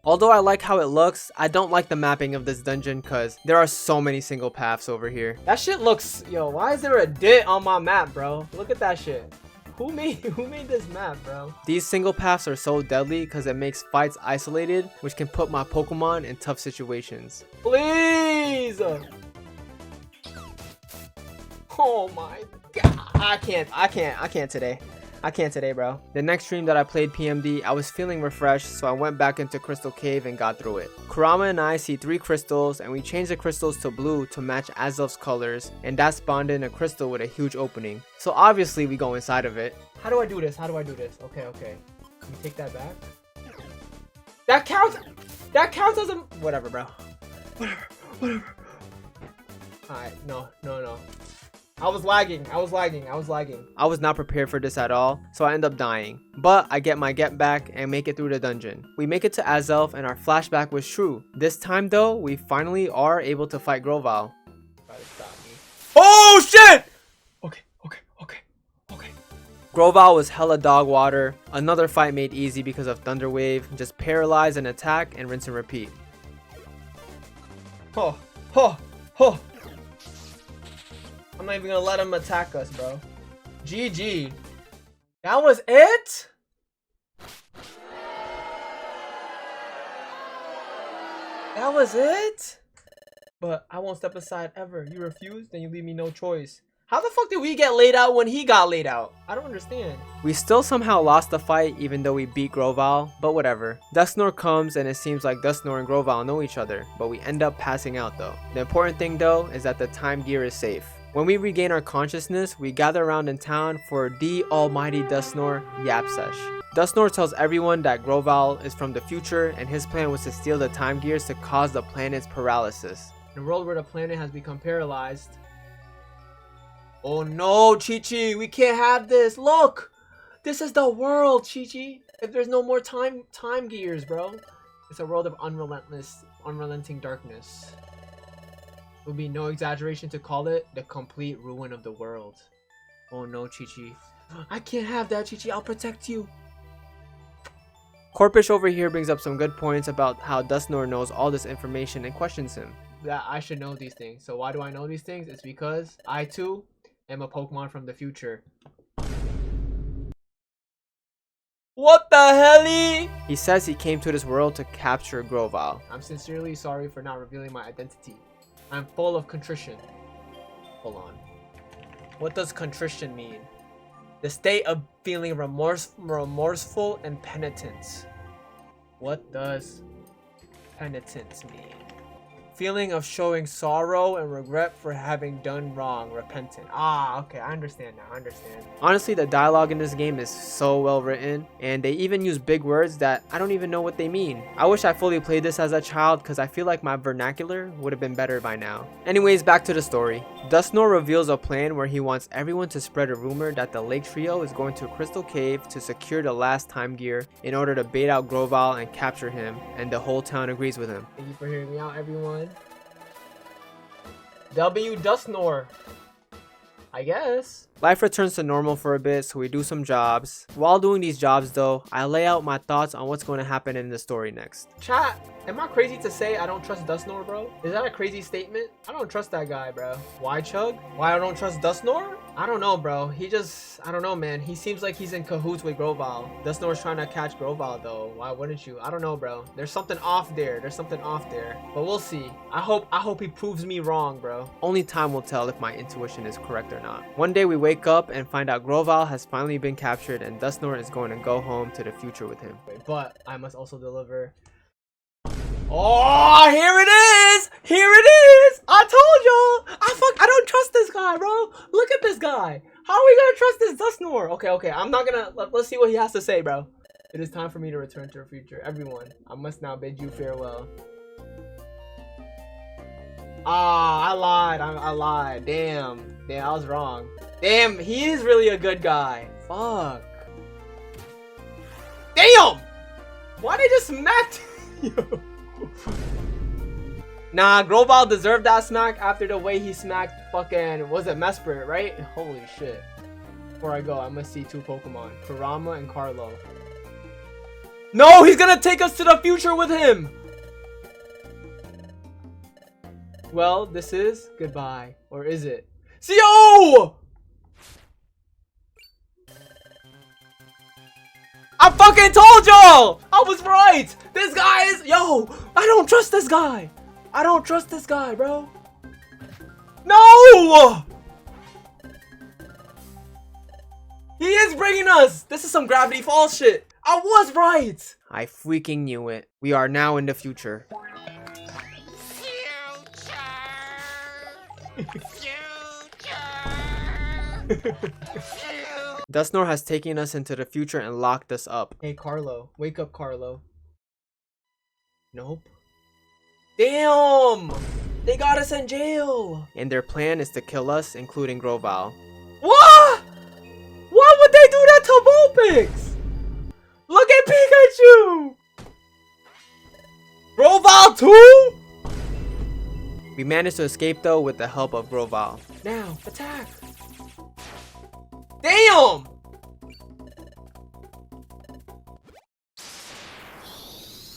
Although I like how it looks, I don't like the mapping of this dungeon because there are so many single paths over here. That shit looks... Yo, why is there a dent on my map, bro? Look at that shit. Who made this map, bro? These single paths are so deadly because it makes fights isolated, which can put my Pokemon in tough situations. Please! Oh my god. I can't today. I can't today, bro. The next stream that I played PMD, I was feeling refreshed, so I went back into Crystal Cave and got through it. Kurama and I see 3 crystals, and we changed the crystals to blue to match Azelf's colors, and that spawned in a crystal with a huge opening. So obviously we go inside of it. How do I do this? Okay. Can we take that back? That counts as a... Whatever, bro. Whatever. Alright, no. I was lagging. I was not prepared for this at all, so I end up dying. But I get my get back and make it through the dungeon. We make it to Azelf and our flashback was true. This time though, we finally are able to fight Grovyle. Try to stop me. Oh shit! Okay. Grovyle was hella dog water. Another fight made easy because of Thunder Wave. Just paralyze and attack and rinse and repeat. I'm not even gonna let him attack us, bro. GG. That was it? That was it? But I won't step aside ever. You refuse, then you leave me no choice. How the fuck did we get laid out when he got laid out? I don't understand. We still somehow lost the fight even though we beat Grovyle, but whatever. Dusknor comes and it seems like Dusknor and Grovyle know each other, but we end up passing out though. The important thing though is that the time gear is safe. When we regain our consciousness, we gather around in town for the almighty Dusknor Yap Sesh. Dusknor tells everyone that Grovyle is from the future and his plan was to steal the time gears to cause the planet's paralysis. In a world where the planet has become paralyzed. Oh no, Chi-Chi, we can't have this. Look, this is the world, Chi-Chi. If there's no more time gears, bro. It's a world of unrelenting darkness. It would be no exaggeration to call it the complete ruin of the world. Oh no, Chi-Chi. I can't have that, Chi-Chi. I'll protect you. Corpish over here brings up some good points about how Dusknor knows all this information and questions him. That I should know these things. So why do I know these things? It's because I too am a Pokemon from the future. What the hell? He says he came to this world to capture Grovyle. I'm sincerely sorry for not revealing my identity. I'm full of contrition. Hold on. What does contrition mean? The state of feeling remorseful and penitence. What does penitence mean? Feeling of showing sorrow and regret for having done wrong. Repentant. Ah, okay, I understand now. I understand. Honestly, the dialogue in this game is so well written, and they even use big words that I don't even know what they mean. I wish I fully played this as a child because I feel like my vernacular would have been better by now. Anyways, back to the story. Dustnor reveals a plan where he wants everyone to spread a rumor that the Lake Trio is going to Crystal Cave to secure the last time gear in order to bait out Grovyle and capture him, and the whole town agrees with him. Thank you for hearing me out, everyone. W Dustnor, I guess. Life returns to normal for a bit, so we do some jobs. While doing these jobs though, I lay out my thoughts on what's going to happen in the story next. Chat, am I crazy to say I don't trust Dustnor, bro? Is that a crazy statement? I don't trust that guy, bro. Why, Chug? Why I don't trust Dustnor? I don't know, bro. I don't know, man. He seems like he's in cahoots with Grovyle. Dustnor's trying to catch Grovyle, though. Why wouldn't you? I don't know, bro. There's something off there. But we'll see. I hope he proves me wrong, bro. Only time will tell if my intuition is correct or not. One day we wake up and find out Grovyle has finally been captured and Dustnor is going to go home to the future with him. But I must also deliver. Oh, here it is! Here it is! I told y'all! I don't trust this guy, bro. Look at this guy. How are we gonna trust this Dustnor? Okay, I'm not gonna... Let's see what he has to say, bro. It is time for me to return to the future. Everyone, I must now bid you farewell. Ah, I lied. Damn, I was wrong. Damn, he is really a good guy. Fuck. Damn! Why they just smacked you? Nah, Grovyle deserved that smack after the way he smacked fucking, was it Mesprit, right? Holy shit. Before I go, I must see two Pokemon, Kurama and Carlo. No, he's gonna take us to the future with him! Well, this is goodbye. Or is it? CO! I fucking told y'all! I was right! This guy is... Yo! I don't trust this guy! I don't trust this guy, bro. No! He is bringing us! This is some Gravity Falls shit! I was right! I freaking knew it. We are now in the future. Dustnor has taken us into the future and locked us up. Hey, Carlo. Wake up, Carlo. Nope. Damn! They got us in jail! And their plan is to kill us, including Grovyle. What? Why would they do that to Vulpix? Look at Pikachu! Grovyle too? We managed to escape though with the help of Grovyle. Now, attack! Damn!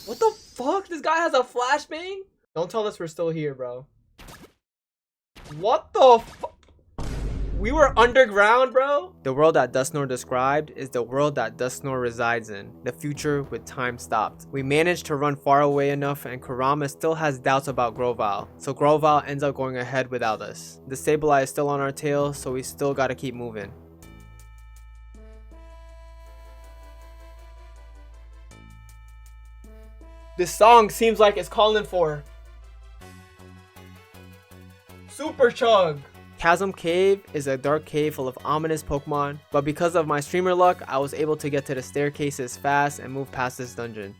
What the fuck? This guy has a flashbang? Don't tell us we're still here, bro. What the fuck? We were underground, bro? The world that Dustnor described is the world that Dustnor resides in. The future with time stopped. We managed to run far away enough and Kurama still has doubts about Grovyle. So Grovyle ends up going ahead without us. The Sableye is still on our tail, so we still gotta keep moving. This song seems like it's calling for Super Chug. Chasm Cave is a dark cave full of ominous Pokemon, but because of my streamer luck, I was able to get to the staircases fast and move past this dungeon.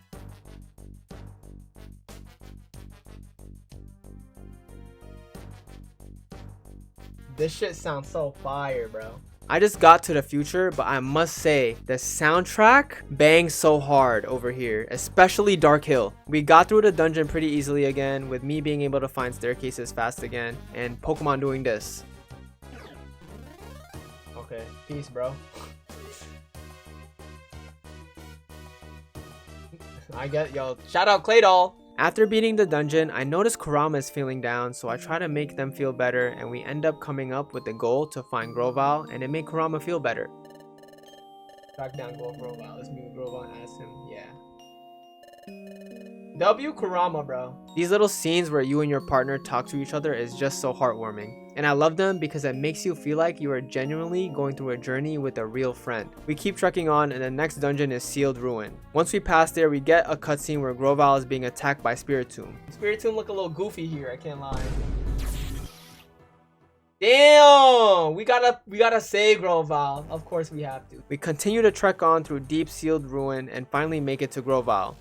This shit sounds so fire, bro. I just got to the future, but I must say, the soundtrack bangs so hard over here, especially Dark Hill. We got through the dungeon pretty easily again, with me being able to find staircases fast again, and Pokemon doing this. Okay, peace, bro. I get, yo, shout out Claydol. After beating the dungeon, I noticed Kurama is feeling down, so I try to make them feel better, and we end up coming up with the goal to find Grovyle, and it made Kurama feel better. Track down Grovyle. Let's meet Grovyle and ask him. Yeah. W Kurama, bro. These little scenes where you and your partner talk to each other is just so heartwarming. And I love them because it makes you feel like you are genuinely going through a journey with a real friend. We keep trekking on and the next dungeon is Sealed Ruin. Once we pass there, we get a cutscene where Groval is being attacked by Spiritomb. Spiritomb look a little goofy here, I can't lie. Damn! We gotta save Groval. Of course we have to. We continue to trek on through deep Sealed Ruin and finally make it to Groval.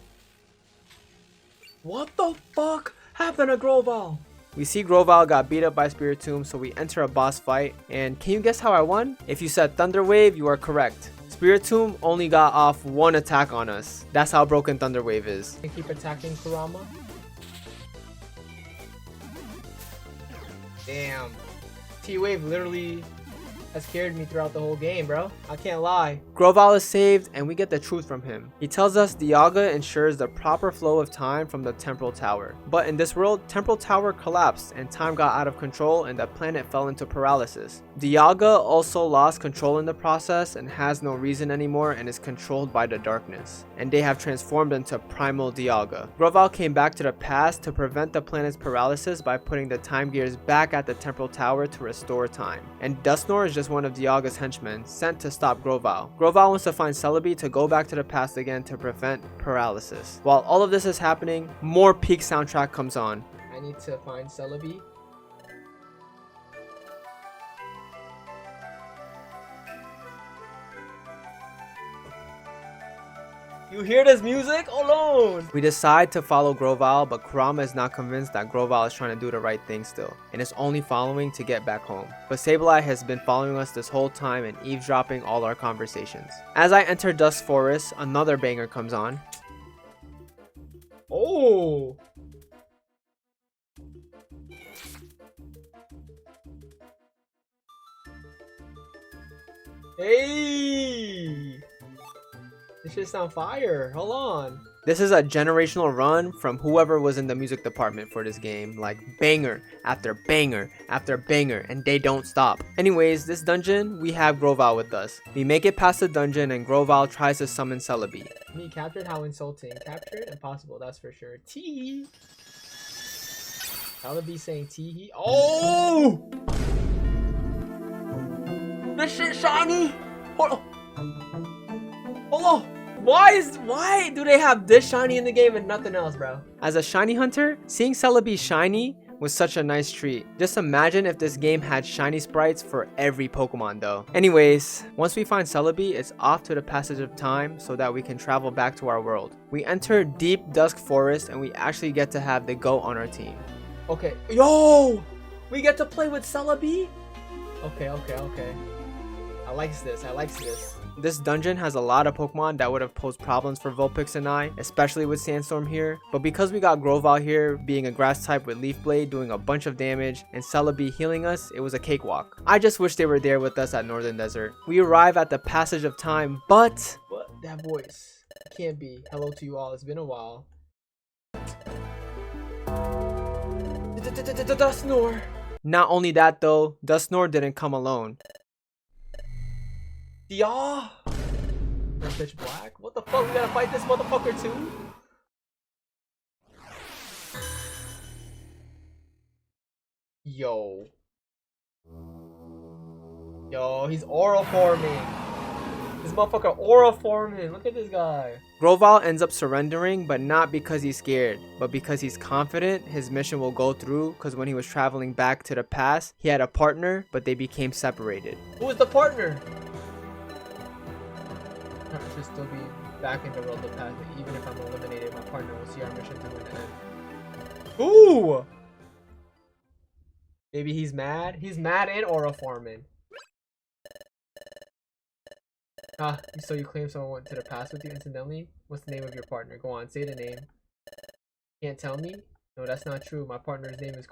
What the fuck happened to Groval? We see Groval got beat up by Spiritomb, so we enter a boss fight. And can you guess how I won? If you said Thunder Wave, you are correct. Spiritomb only got off one attack on us. That's how broken Thunder Wave is. And keep attacking Kurama. Damn. T-Wave literally has carried me throughout the whole game, bro. I can't lie. Groval is saved and we get the truth from him. He tells us Dialga ensures the proper flow of time from the Temporal Tower. But in this world, Temporal Tower collapsed and time got out of control and the planet fell into paralysis. Dialga also lost control in the process and has no reason anymore and is controlled by the darkness. And they have transformed into Primal Dialga. Groval came back to the past to prevent the planet's paralysis by putting the time gears back at the Temporal Tower to restore time. And Dustnor is just one of Dialga's henchmen sent to stop Groval. Groval wants to find Celebi to go back to the past again to prevent paralysis. While all of this is happening, more peak soundtrack comes on. I need to find Celebi. You hear this music alone? We decide to follow Groval, but Kurama is not convinced that Groval is trying to do the right thing still, and is only following to get back home. But Sableye has been following us this whole time and eavesdropping all our conversations. As I enter Dusk Forest, another banger comes on. Oh! Hey! This shit's on fire. Hold on. This is a generational run from whoever was in the music department for this game. Like banger after banger after banger, and they don't stop. Anyways, this dungeon, we have Groval with us. We make it past the dungeon and Groval tries to summon Celebi. Me captured? How insulting. Captured? Impossible, that's for sure. Tee. Celebi saying tee. Oh! This shit shiny! Hold on. Hold on. Why do they have this shiny in the game and nothing else, bro? As a shiny hunter, seeing Celebi shiny was such a nice treat. Just imagine if this game had shiny sprites for every Pokemon though. Anyways, once we find Celebi, it's off to the passage of time so that we can travel back to our world. We enter deep Dusk Forest and we actually get to have the goat on our team. Okay. Yo! We get to play with Celebi? Okay. I likes this. This dungeon has a lot of Pokemon that would have posed problems for Vulpix and I, especially with Sandstorm here. But because we got Groval here, being a grass type with Leaf Blade doing a bunch of damage, and Celebi healing us, it was a cakewalk. I just wish they were there with us at Northern Desert. We arrive at the passage of time, but... What? That voice. It can't be. Hello to you all. It's been a while. Dustnor. Not only that though, Dustnor didn't come alone. Yeah. That bitch black? What the fuck? We gotta fight this motherfucker too? Yo, he's aura forming. This motherfucker aura forming. Look at this guy. Groval ends up surrendering, but not because he's scared, but because he's confident his mission will go through, because when he was traveling back to the past, he had a partner, but they became separated. Who is the partner? I should still be back in the world of the past. Even if I'm eliminated, my partner will see our mission through an end. Ooh! Maybe he's mad? He's mad and aura forming. Ah, so you claim someone went to the past with you incidentally? What's the name of your partner? Go on, say the name. Can't tell me? No, that's not true. My partner's name is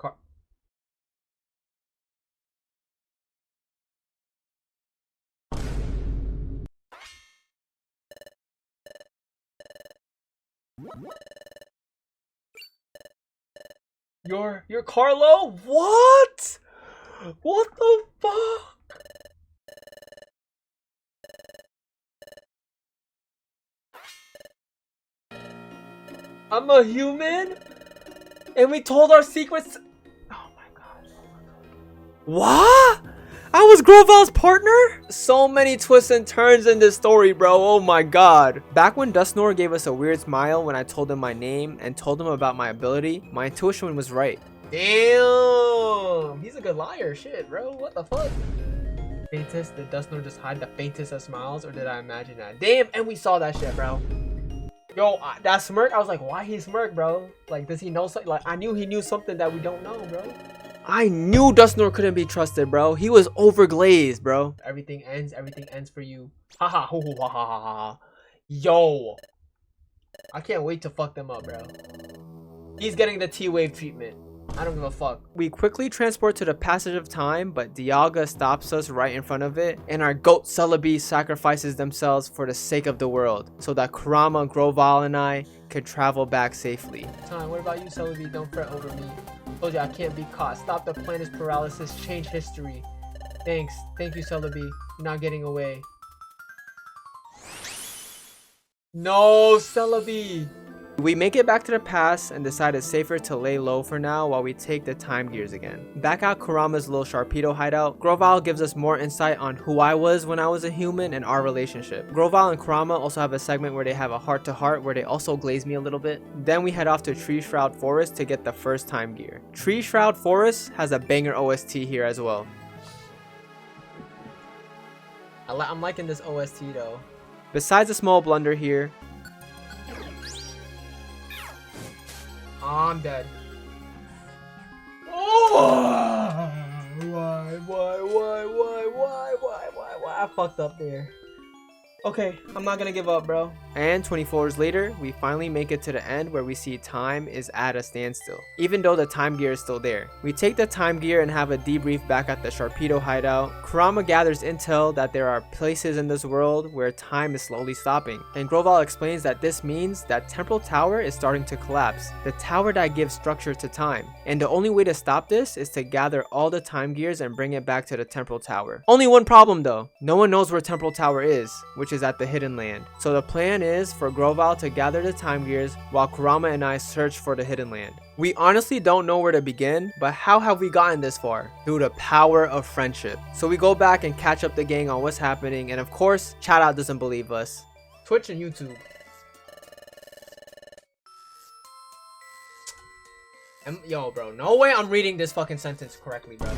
You're Carlo? What? What the fuck? I'm a human? And we told our secrets. Oh my god. What? I was Groval's partner? So many twists and turns in this story, bro. Oh my god. Back when Dustnor gave us a weird smile when I told him my name and told him about my ability, my intuition was right. Damn. He's a good liar. Shit, bro. What the fuck? Faintest? Did Dustnor just hide the faintest of smiles, or did I imagine that? Damn, and we saw that shit, bro. Yo, that smirk, I was like, why he smirk, bro? Like, does he know something? Like, I knew he knew something that we don't know, bro. I knew Dustnor couldn't be trusted, bro. He was overglazed, bro. Everything ends for you. Haha, ho ho ha ha ha ha. Yo. I can't wait to fuck them up, bro. He's getting the T-Wave treatment. I don't give a fuck. We quickly transport to the passage of time, but Dialga stops us right in front of it, and our goat Celebi sacrifices themselves for the sake of the world, so that Kurama, Groval, and I could travel back safely. Time, what about you, Celebi? Don't fret over me. Told you I can't be caught. Stop the planet's paralysis. Change history. Thanks. Thank you, Celebi. You're not getting away. No, Celebi. We make it back to the past and decide it's safer to lay low for now while we take the time gears again. Back at Kurama's little Sharpedo hideout, Groval gives us more insight on who I was when I was a human and our relationship. Groval and Kurama also have a segment where they have a heart-to-heart where they also glaze me a little bit. Then we head off to Tree Shroud Forest to get the first time gear. Tree Shroud Forest has a banger OST here as well. I'm liking this OST though. Besides a small blunder here, I'm dead. Oh! Why? I fucked up there. Okay, I'm not gonna give up, bro. And 24 hours later, we finally make it to the end where we see time is at a standstill, even though the time gear is still there. We take the time gear and have a debrief back at the Sharpedo hideout. Kurama gathers intel that there are places in this world where time is slowly stopping, and Groval explains that this means that Temporal Tower is starting to collapse, the tower that gives structure to time. And the only way to stop this is to gather all the time gears and bring it back to the Temporal Tower. Only one problem though, no one knows where Temporal Tower is, which is at the Hidden Land. So the plan is for Groval to gather the time gears while Kurama and I search for the Hidden Land. We honestly don't know where to begin, but how have we gotten this far? Through the power of friendship. So we go back and catch up the gang on what's happening, and of course, Chatot doesn't believe us. Twitch and YouTube. Yo, bro, no way I'm reading this fucking sentence correctly, bro.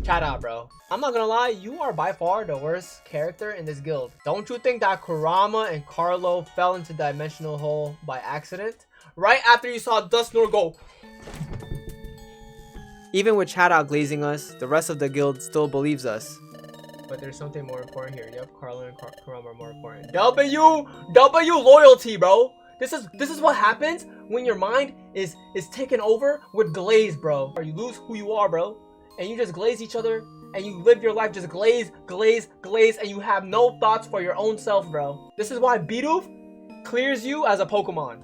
Shout out, bro. I'm not gonna lie, you are by far the worst character in this guild. Don't you think that Kurama and Carlo fell into the dimensional hole by accident? Right after you saw Dustnor go. Even with Chatot glazing us, the rest of the guild still believes us. But there's something more important here. Yep, Carlo and Kurama are more important. W loyalty, bro. This is what happens when your mind is taken over with glaze, bro. Or you lose who you are, bro. And you just glaze each other, and you live your life just glaze, and you have no thoughts for your own self, bro. This is why Bidoof clears you as a Pokemon.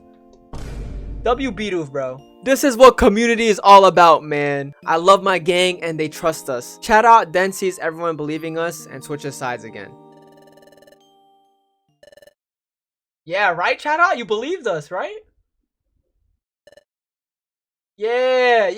W Bidoof, bro. This is what community is all about, man. I love my gang, and they trust us. Chatot then sees everyone believing us and switches sides again. Yeah, right, Chatot? You believed us, right? Yeah.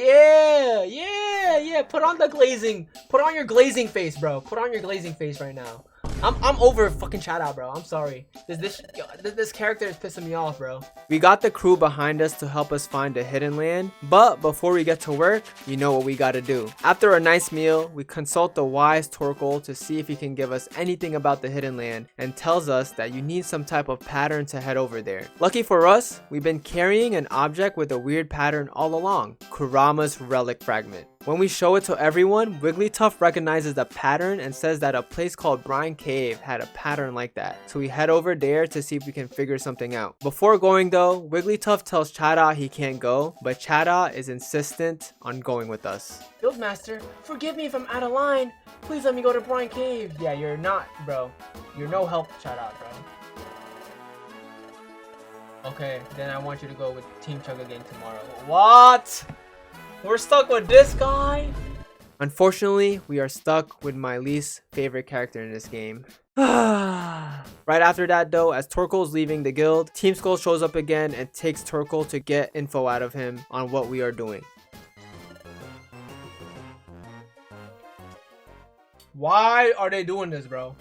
Put on the glazing. Put on your glazing face, bro. Put on your glazing face right now. I'm over fucking Chatot, bro. I'm sorry. This character is pissing me off, bro. We got the crew behind us to help us find the Hidden Land, but before we get to work, you know what we gotta do. After a nice meal, we consult the wise Torkoal to see if he can give us anything about the Hidden Land, and tells us that you need some type of pattern to head over there. Lucky for us, we've been carrying an object with a weird pattern all along, Kurama's relic fragment. When we show it to everyone, Wigglytuff recognizes the pattern and says that a place called Brine Cave had a pattern like that. So we head over there to see if we can figure something out. Before going though, Wigglytuff tells Chatot he can't go, but Chatot is insistent on going with us. Guildmaster, forgive me if I'm out of line. Please let me go to Brine Cave. Yeah, you're not, bro. You're no help, Chatot, bro. Okay, then I want you to go with Team Chugga Gang tomorrow. What? We're stuck with this guy? Unfortunately, we are stuck with my least favorite character in this game. Right after that though, as Torkoal's leaving the guild, Team Skull shows up again and takes Torkoal to get info out of him on what we are doing. Why are they doing this, bro?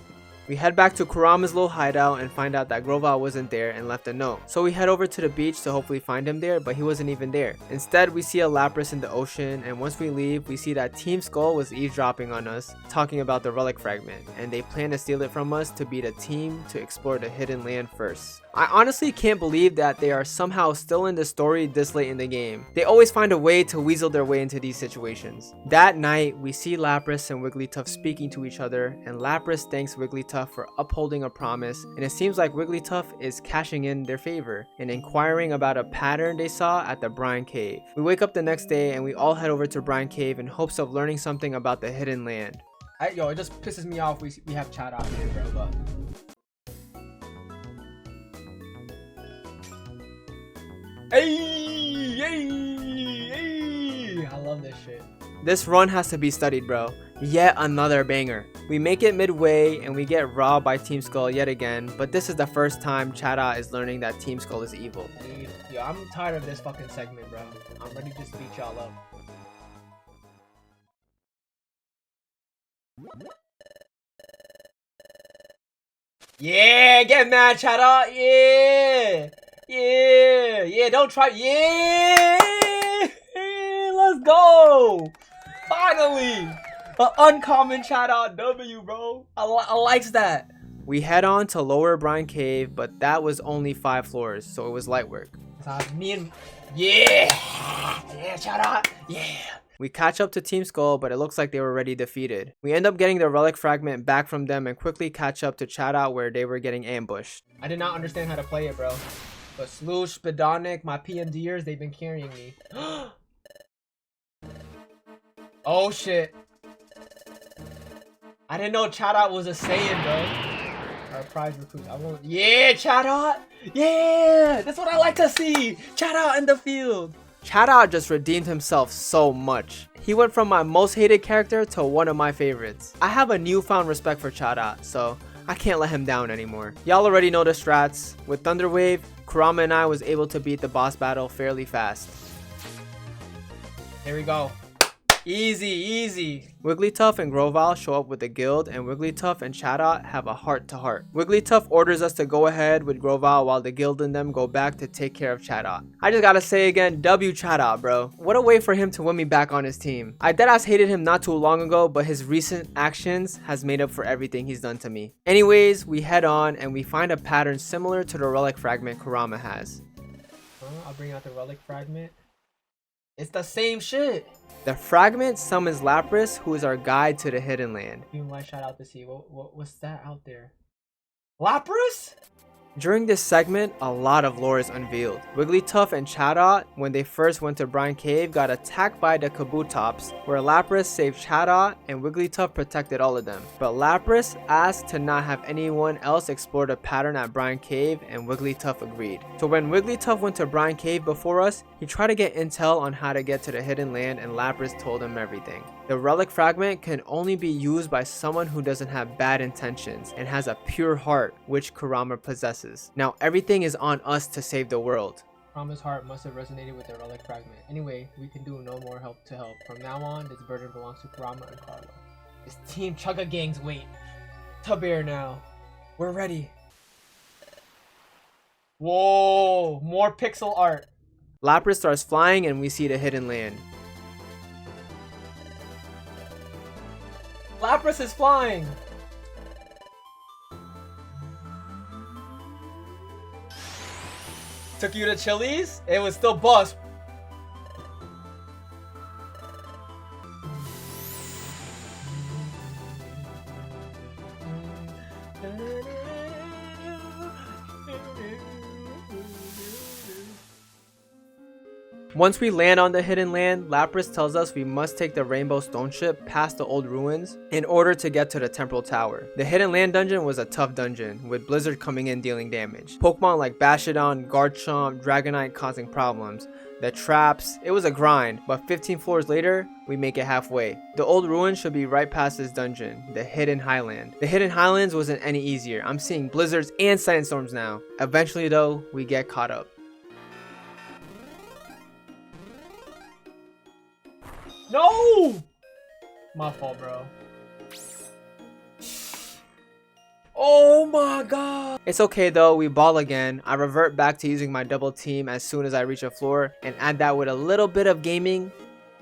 We head back to Kurama's little hideout and find out that Grovyle wasn't there and left a note. So we head over to the beach to hopefully find him there, but he wasn't even there. Instead, we see a Lapras in the ocean, and once we leave, we see that Team Skull was eavesdropping on us, talking about the relic fragment, and they plan to steal it from us to be the team to explore the hidden land first. I honestly can't believe that they are somehow still in the story this late in the game. They always find a way to weasel their way into these situations. That night, we see Lapras and Wigglytuff speaking to each other, and Lapras thanks Wigglytuff for upholding a promise, and it seems like Wigglytuff is cashing in their favor and inquiring about a pattern they saw at the Brine Cave. We wake up the next day and we all head over to Brine Cave in hopes of learning something about the hidden land. Yo, it just pisses me off we have chat out here, bro, but... Hey! I love this shit. This run has to be studied, bro. Yet another banger. We make it midway and we get robbed by Team Skull yet again, but this is the first time Chada is learning that Team Skull is evil. Yo, I'm tired of this fucking segment, bro. I'm ready to just beat y'all up. Yeah, get mad, Chada. Yeah, don't try. Yeah, let's go. Finally, an uncommon shout out W, bro. I likes that. We head on to Lower Brine Cave, but that was only 5 floors, so it was light work. Yeah, shout out. Yeah. We catch up to Team Skull, but it looks like they were already defeated. We end up getting the relic fragment back from them and quickly catch up to Chada where they were getting ambushed. I did not understand how to play it, bro. But Sloosh, Spidonic, my PMDers, they've been carrying me. Oh shit. I didn't know Chadot was a Saiyan, bro. Our prize recruit. I won't. Yeah, Chadot! Yeah! That's what I like to see! Chadot in the field! Chadot just redeemed himself so much. He went from my most hated character to one of my favorites. I have a newfound respect for Chadot, so I can't let him down anymore. Y'all already know the strats. With Thunder Wave, Kurama and I was able to beat the boss battle fairly fast. Here we go. Easy. Wigglytuff and Grovyle show up with the guild, and Wigglytuff and Chadot have a heart-to-heart. Wigglytuff orders us to go ahead with Grovyle while the guild and them go back to take care of Chadot. I just gotta say again, W Chadot, bro. What a way for him to win me back on his team. I deadass hated him not too long ago, but his recent actions has made up for everything he's done to me. Anyways, we head on and we find a pattern similar to the relic fragment Kurama has. I'll bring out the relic fragment. It's the same shit. The fragment summons Lapras, who is our guide to the hidden land. You might shout out to see what's that out there? Lapras? During this segment, a lot of lore is unveiled. Wigglytuff and Chadot, when they first went to Brine Cave, got attacked by the Kabutops, where Lapras saved Chadot and Wigglytuff protected all of them. But Lapras asked to not have anyone else explore the pattern at Brine Cave, and Wigglytuff agreed. So when Wigglytuff went to Brine Cave before us, he tried to get intel on how to get to the hidden land, and Lapras told him everything. The relic fragment can only be used by someone who doesn't have bad intentions and has a pure heart, which Kurama possesses. Now everything is on us to save the world. Kurama's heart must have resonated with the relic fragment. Anyway, we can do no more help to help. From now on, this burden belongs to Kurama and Carlo. It's Team Chugga Gang's weight. Tabear now. We're ready. Whoa, more pixel art. Lapras starts flying and we see the hidden land. Lapras is flying! Took you to Chili's? It was still bust. Once we land on the hidden land, Lapras tells us we must take the Rainbow Stone Ship past the old ruins in order to get to the Temporal Tower. The hidden land dungeon was a tough dungeon, with Blizzard coming in dealing damage. Pokemon like Bastiodon, Garchomp, Dragonite causing problems. The traps, it was a grind, but 15 floors later, we make it halfway. The old ruins should be right past this dungeon, the Hidden Highland. The Hidden Highlands wasn't any easier. I'm seeing blizzards and sand storms now. Eventually though, we get caught up. No! My fault, bro. Oh my god. It's okay though, we ball again. I revert back to using my double team as soon as I reach a floor and add that with a little bit of gaming.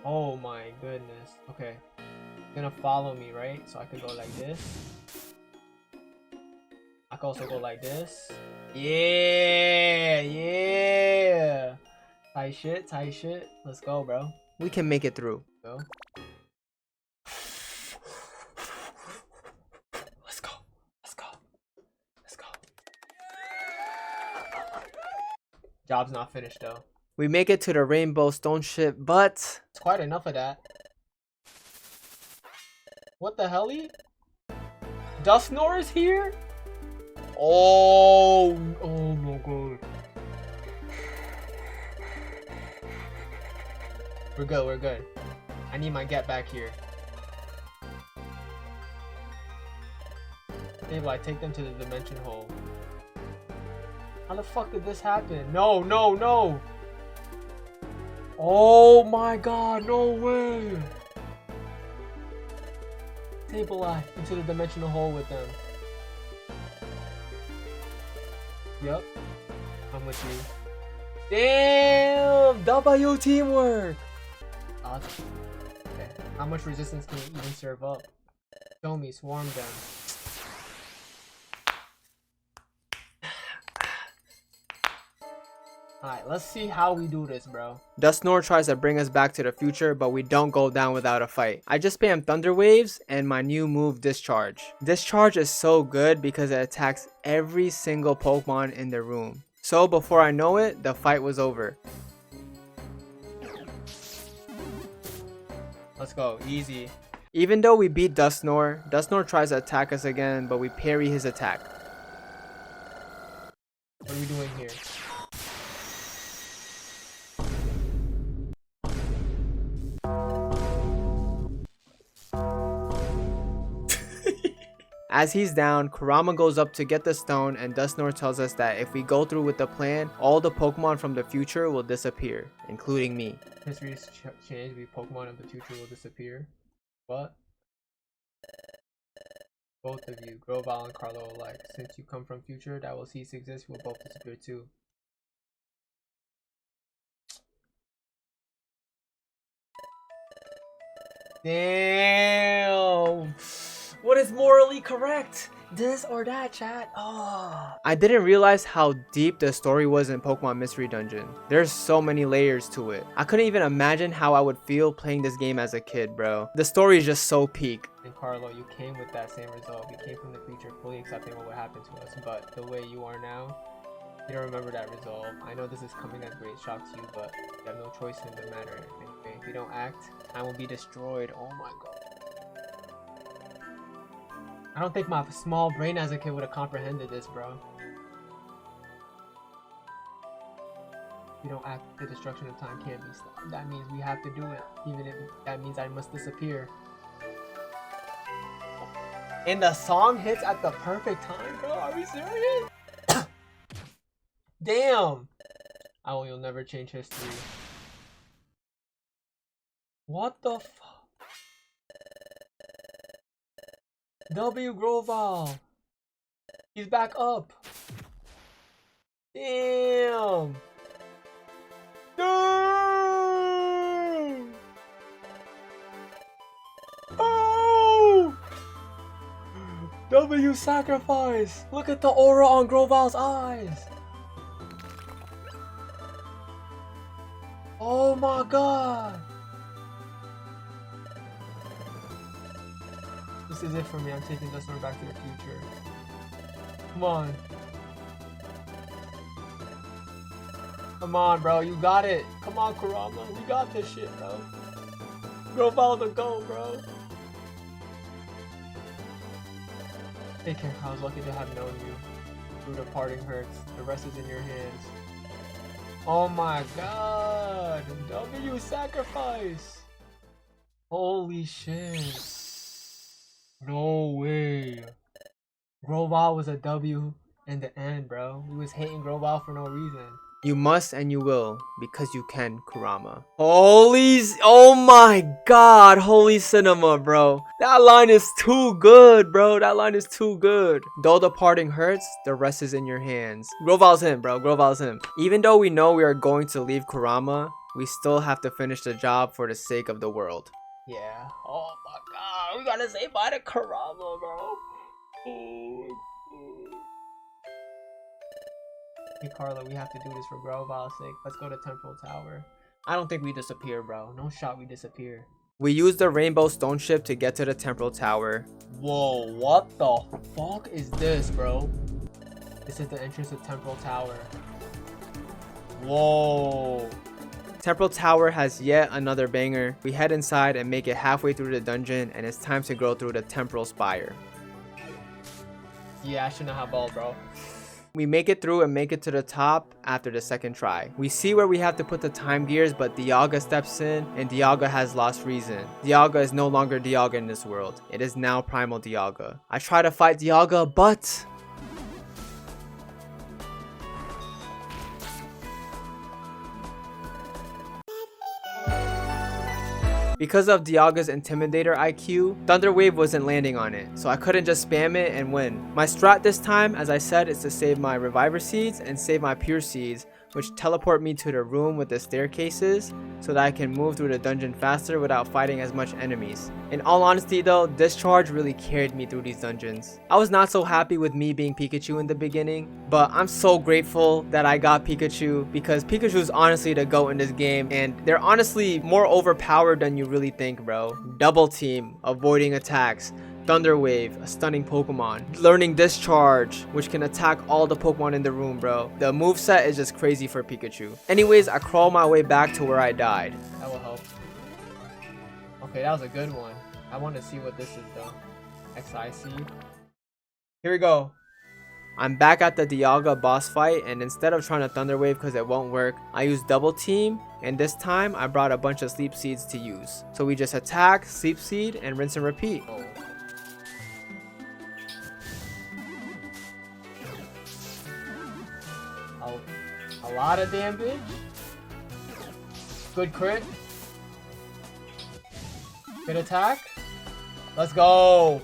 Oh my goodness. Okay. You're gonna follow me, right? So I could go like this. I could also go like this. Yeah, yeah. Tight shit, tight shit. Let's go, bro. We can make it through. Go. Let's go. Let's go. Let's go. Job's not finished though. We make it to the Rainbow Stone Ship, but it's quite enough of that. What the hell-y? Dusknoir is here? Oh my god. We're good, we're good. I need my get back here. Maybe I take them to the dimension hole. How the fuck did this happen? No, no, no! Oh my god, no way! Table eye into the dimensional hole with them. Yup. I'm with you. Damn! W teamwork! Awesome. Okay. How much resistance can you even serve up? Show me, swarm them. Alright, let's see how we do this, bro. Dusknoir tries to bring us back to the future, but we don't go down without a fight. I just spam Thunder Waves and my new move, Discharge. Discharge is so good because it attacks every single Pokemon in the room. So before I know it, the fight was over. Let's go, easy. Even though we beat Dusknoir, Dusknoir tries to attack us again, but we parry his attack. What are we doing here? As he's down, Kurama goes up to get the stone, and Dusknoir tells us that if we go through with the plan, all the Pokemon from the future will disappear, including me. History has changed, the Pokemon of the future will disappear. What? Both of you, Grovyle and Carlo alike. Since you come from future that will cease to exist, will both disappear too. Damn! What is morally correct? This or that, chat? Oh. I didn't realize how deep the story was in Pokemon Mystery Dungeon. There's so many layers to it. I couldn't even imagine how I would feel playing this game as a kid, bro. The story is just so peak. And Carlo, you came with that same result. You came from the future fully accepting what would happen to us, but the way you are now, you don't remember that resolve. I know this is coming as great shock to you, but you have no choice in the matter. Anyway, if you don't act, I will be destroyed. Oh my god. I don't think my small brain as a kid would have comprehended this, bro. If you don't act, the destruction of time can't be stopped. That means we have to do it, even if that means I must disappear. And the song hits at the perfect time, bro. Are we serious? Damn. Oh, you'll never change history. What the fuck? W Grovyle. He's back up. Damn. No. Oh. W sacrifice. Look at the aura on Grovyle's eyes. Oh my god. This is it for me. I'm taking Dusknoir back to the future. Come on. Come on, bro. You got it. Come on, Kurama. You got this shit, bro. Bro, follow the goal, bro. Take care. I was lucky to have known you. Through the parting hurts. The rest is in your hands. Oh my god. W sacrifice. Holy shit. No way. Grovile was a W in the end, bro. We was hating Grovile for no reason. You must and you will, because you can, Kurama. Oh my god, holy cinema, bro. That line is too good, bro. That line is too good. Though the parting hurts, the rest is in your hands. Grovile's him, bro. Grovile's him. Even though we know we are going to leave Kurama, we still have to finish the job for the sake of the world. Yeah. Oh my god, we gotta say bye to Kurama, bro. Hey Carlo, we have to do this for Grovile's sake. Let's go to Temporal Tower. I don't think we disappear, bro. No shot we disappear. We use the Rainbow Stone Ship to get to the Temporal Tower. Whoa, what the fuck is this, bro? This is the entrance to Temporal Tower. Whoa. Temporal Tower has yet another banger. We head inside and make it halfway through the dungeon, and it's time to go through the Temporal Spire. Yeah, I shouldn't have ball, bro. We make it through and make it to the top after the second try. We see where we have to put the time gears, but Dialga steps in and Dialga has lost reason. Dialga is no longer Dialga in this world. It is now Primal Dialga. I try to fight Dialga, but... because of Dialga's Intimidator IQ, Thunder Wave wasn't landing on it, so I couldn't just spam it and win. My strat this time, as I said, is to save my Reviver Seeds and save my Pure Seeds, which teleport me to the room with the staircases so that I can move through the dungeon faster without fighting as much enemies. In all honesty though, Discharge really carried me through these dungeons. I was not so happy with me being Pikachu in the beginning, but I'm so grateful that I got Pikachu because Pikachu is honestly the GOAT in this game, and they're honestly more overpowered than you really think, bro. Double Team, avoiding attacks, Thunder Wave, a stunning Pokemon, learning Discharge, which can attack all the Pokemon in the room, bro. The moveset is just crazy for Pikachu. Anyways, I crawl my way back to where I died. That will help. Okay, that was a good one. I want to see what this is though. XIC. Here we go. I'm back at the Dialga boss fight, and instead of trying to Thunder Wave because it won't work, I use Double Team, and this time I brought a bunch of Sleep Seeds to use. So we just attack, Sleep Seed, and rinse and repeat. Oh. A lot of damage. Good crit. Good attack. Let's go.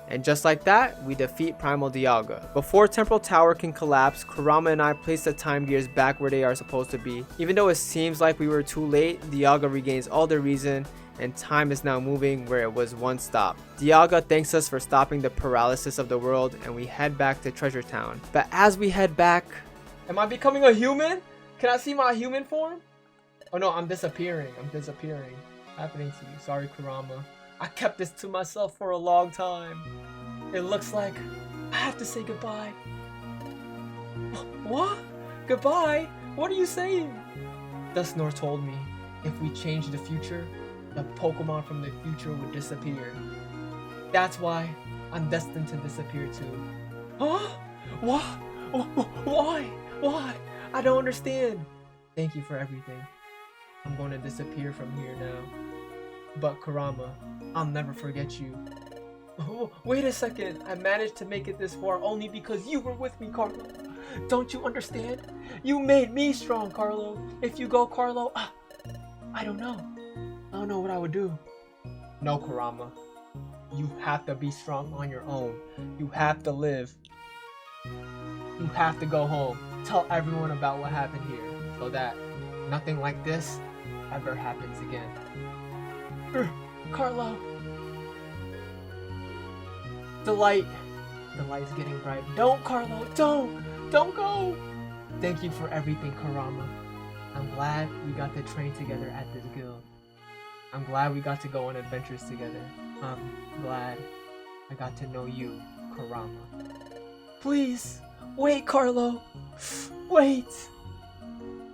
And just like that, we defeat Primal Dialga. Before Temporal Tower can collapse, Kurama and I place the time gears back where they are supposed to be. Even though it seems like we were too late, Dialga regains all the reason, and time is now moving where it was once stopped. Dialga thanks us for stopping the paralysis of the world, and we head back to Treasure Town. But as we head back... Am I becoming a human? Can I see my human form? Oh no, I'm disappearing. I'm disappearing. Happening to you. Sorry, Kurama. I kept this to myself for a long time. It looks like I have to say goodbye. What? Goodbye? What are you saying? Dustnor told me if we change the future, the Pokemon from the future would disappear. That's why I'm destined to disappear too. Huh? What? Why? Why? I don't understand. Thank you for everything. I'm going to disappear from here now. But Kurama, I'll never forget you. Oh, wait a second. I managed to make it this far only because you were with me, Carlo. Don't you understand? You made me strong, Carlo. If you go, Carlo, I don't know. I don't know what I would do. No, Kurama. You have to be strong on your own. You have to live. You have to go home. Tell everyone about what happened here so that nothing like this ever happens again. Carlo. The light's getting bright. Don't, Carlo, don't go. Thank you for everything, Kurama. I'm glad we got to train together at this guild. I'm glad we got to go on adventures together. I'm glad I got to know you, Kurama. Please, wait, Carlo. Wait.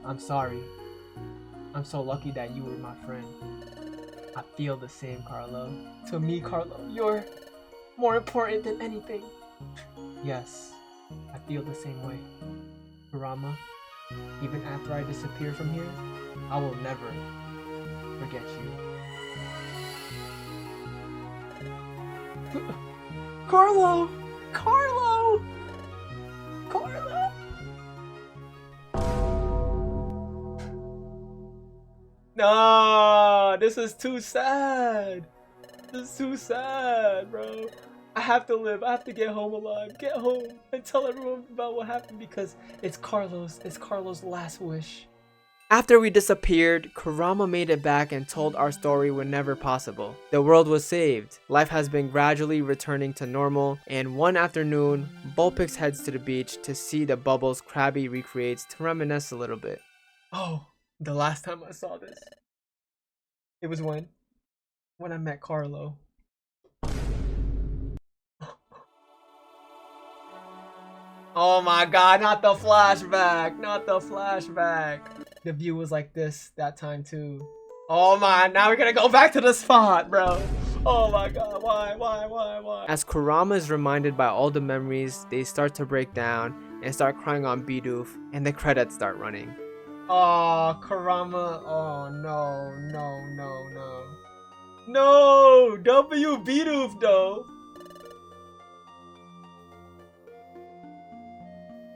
I'm sorry. I'm so lucky that you were my friend. I feel the same, Carlo. To me, Carlo, you're more important than anything. Yes, I feel the same way. Kurama, even after I disappear from here, I will never forget you. Carlo! Carlo! Carlo! No, this is too sad. This is too sad, bro. I have to live. I have to get home alive. Get home and tell everyone about what happened because it's Carlo's last wish. After we disappeared, Kurama made it back and told our story whenever possible. The world was saved. Life has been gradually returning to normal, and one afternoon, Vulpix heads to the beach to see the bubbles Krabby recreates to reminisce a little bit. Oh, the last time I saw this, it was when I met Carlo. Oh my god, not the flashback, not the flashback. The view was like this that time too. Oh my, now we're gonna go back to the spot, bro. Oh my god, why? As Kurama is reminded by all the memories, they start to break down and start crying on Bidoof, and the credits start running. Oh, Kurama, oh no. No, W Bidoof though.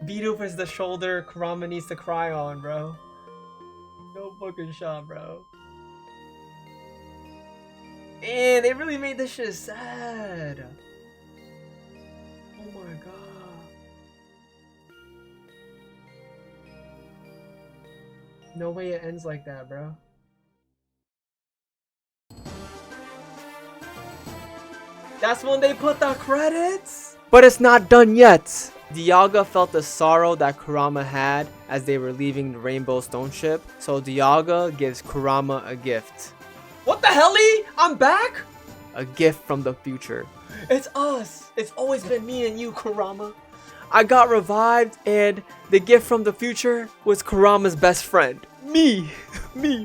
Bidoof is the shoulder Kurama needs to cry on, bro. No fucking shot, bro. Man, they really made this shit sad. Oh my god. No way it ends like that, bro. That's when they put the credits? But it's not done yet. Dialga felt the sorrow that Kurama had as they were leaving the Rainbow Stone Ship, so Dialga gives Kurama a gift. What the helly? I'm back? A gift from the future. It's us. It's always been me and you, Kurama. I got revived, and the gift from the future was Kurama's best friend. Me,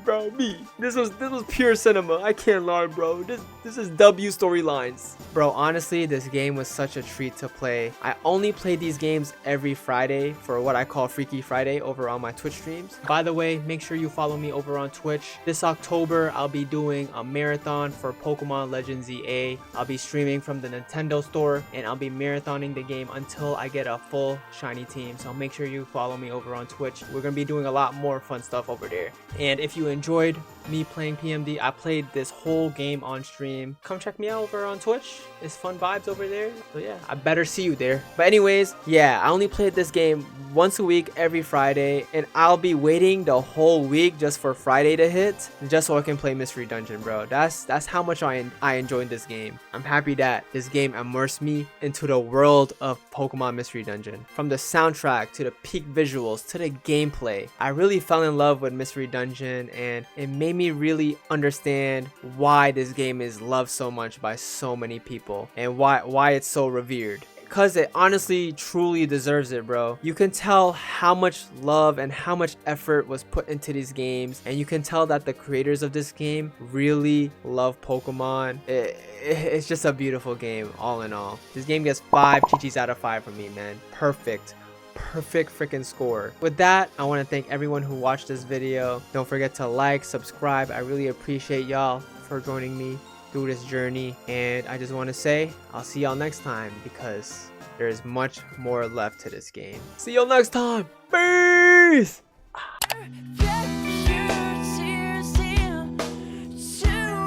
bro. This was pure cinema. I can't lie, bro. This is W storylines. Bro, honestly, this game was such a treat to play. I only play these games every Friday for what I call Freaky Friday over on my Twitch streams. By the way, make sure you follow me over on Twitch. This October, I'll be doing a marathon for Pokemon Legends EA. I'll be streaming from the Nintendo store, and I'll be marathoning the game until I get a full shiny team. So make sure you follow me over on Twitch. We're gonna be doing a lot more fun stuff over there. And if you enjoyed me playing PMD, I played this whole game on stream. Come check me out over on Twitch. It's fun vibes over there. So yeah, I better see you there. But anyways, yeah, I only played this game once a week every Friday, and I'll be waiting the whole week just for Friday to hit, just so I can play Mystery Dungeon, bro. That's how much I enjoyed this game. I'm happy that this game immersed me into the world of Pokemon Mystery Dungeon. From the soundtrack to the peak visuals to the gameplay, I really fell in love with Mystery Dungeon, and it made me really understand why this game is loved so much by so many people and why it's so revered. Because it honestly truly deserves it, bro. You can tell how much love and how much effort was put into these games, and you can tell that the creators of this game really love Pokemon. It's just a beautiful game, all in all. This game gets 5 GGs out of 5 from me, man. Perfect freaking score. With that, I want to thank everyone who watched this video. Don't forget to like, subscribe. I really appreciate y'all for joining me through this journey, and I just want to say I'll see y'all next time, because there is much more left to this game. See y'all next time. Peace.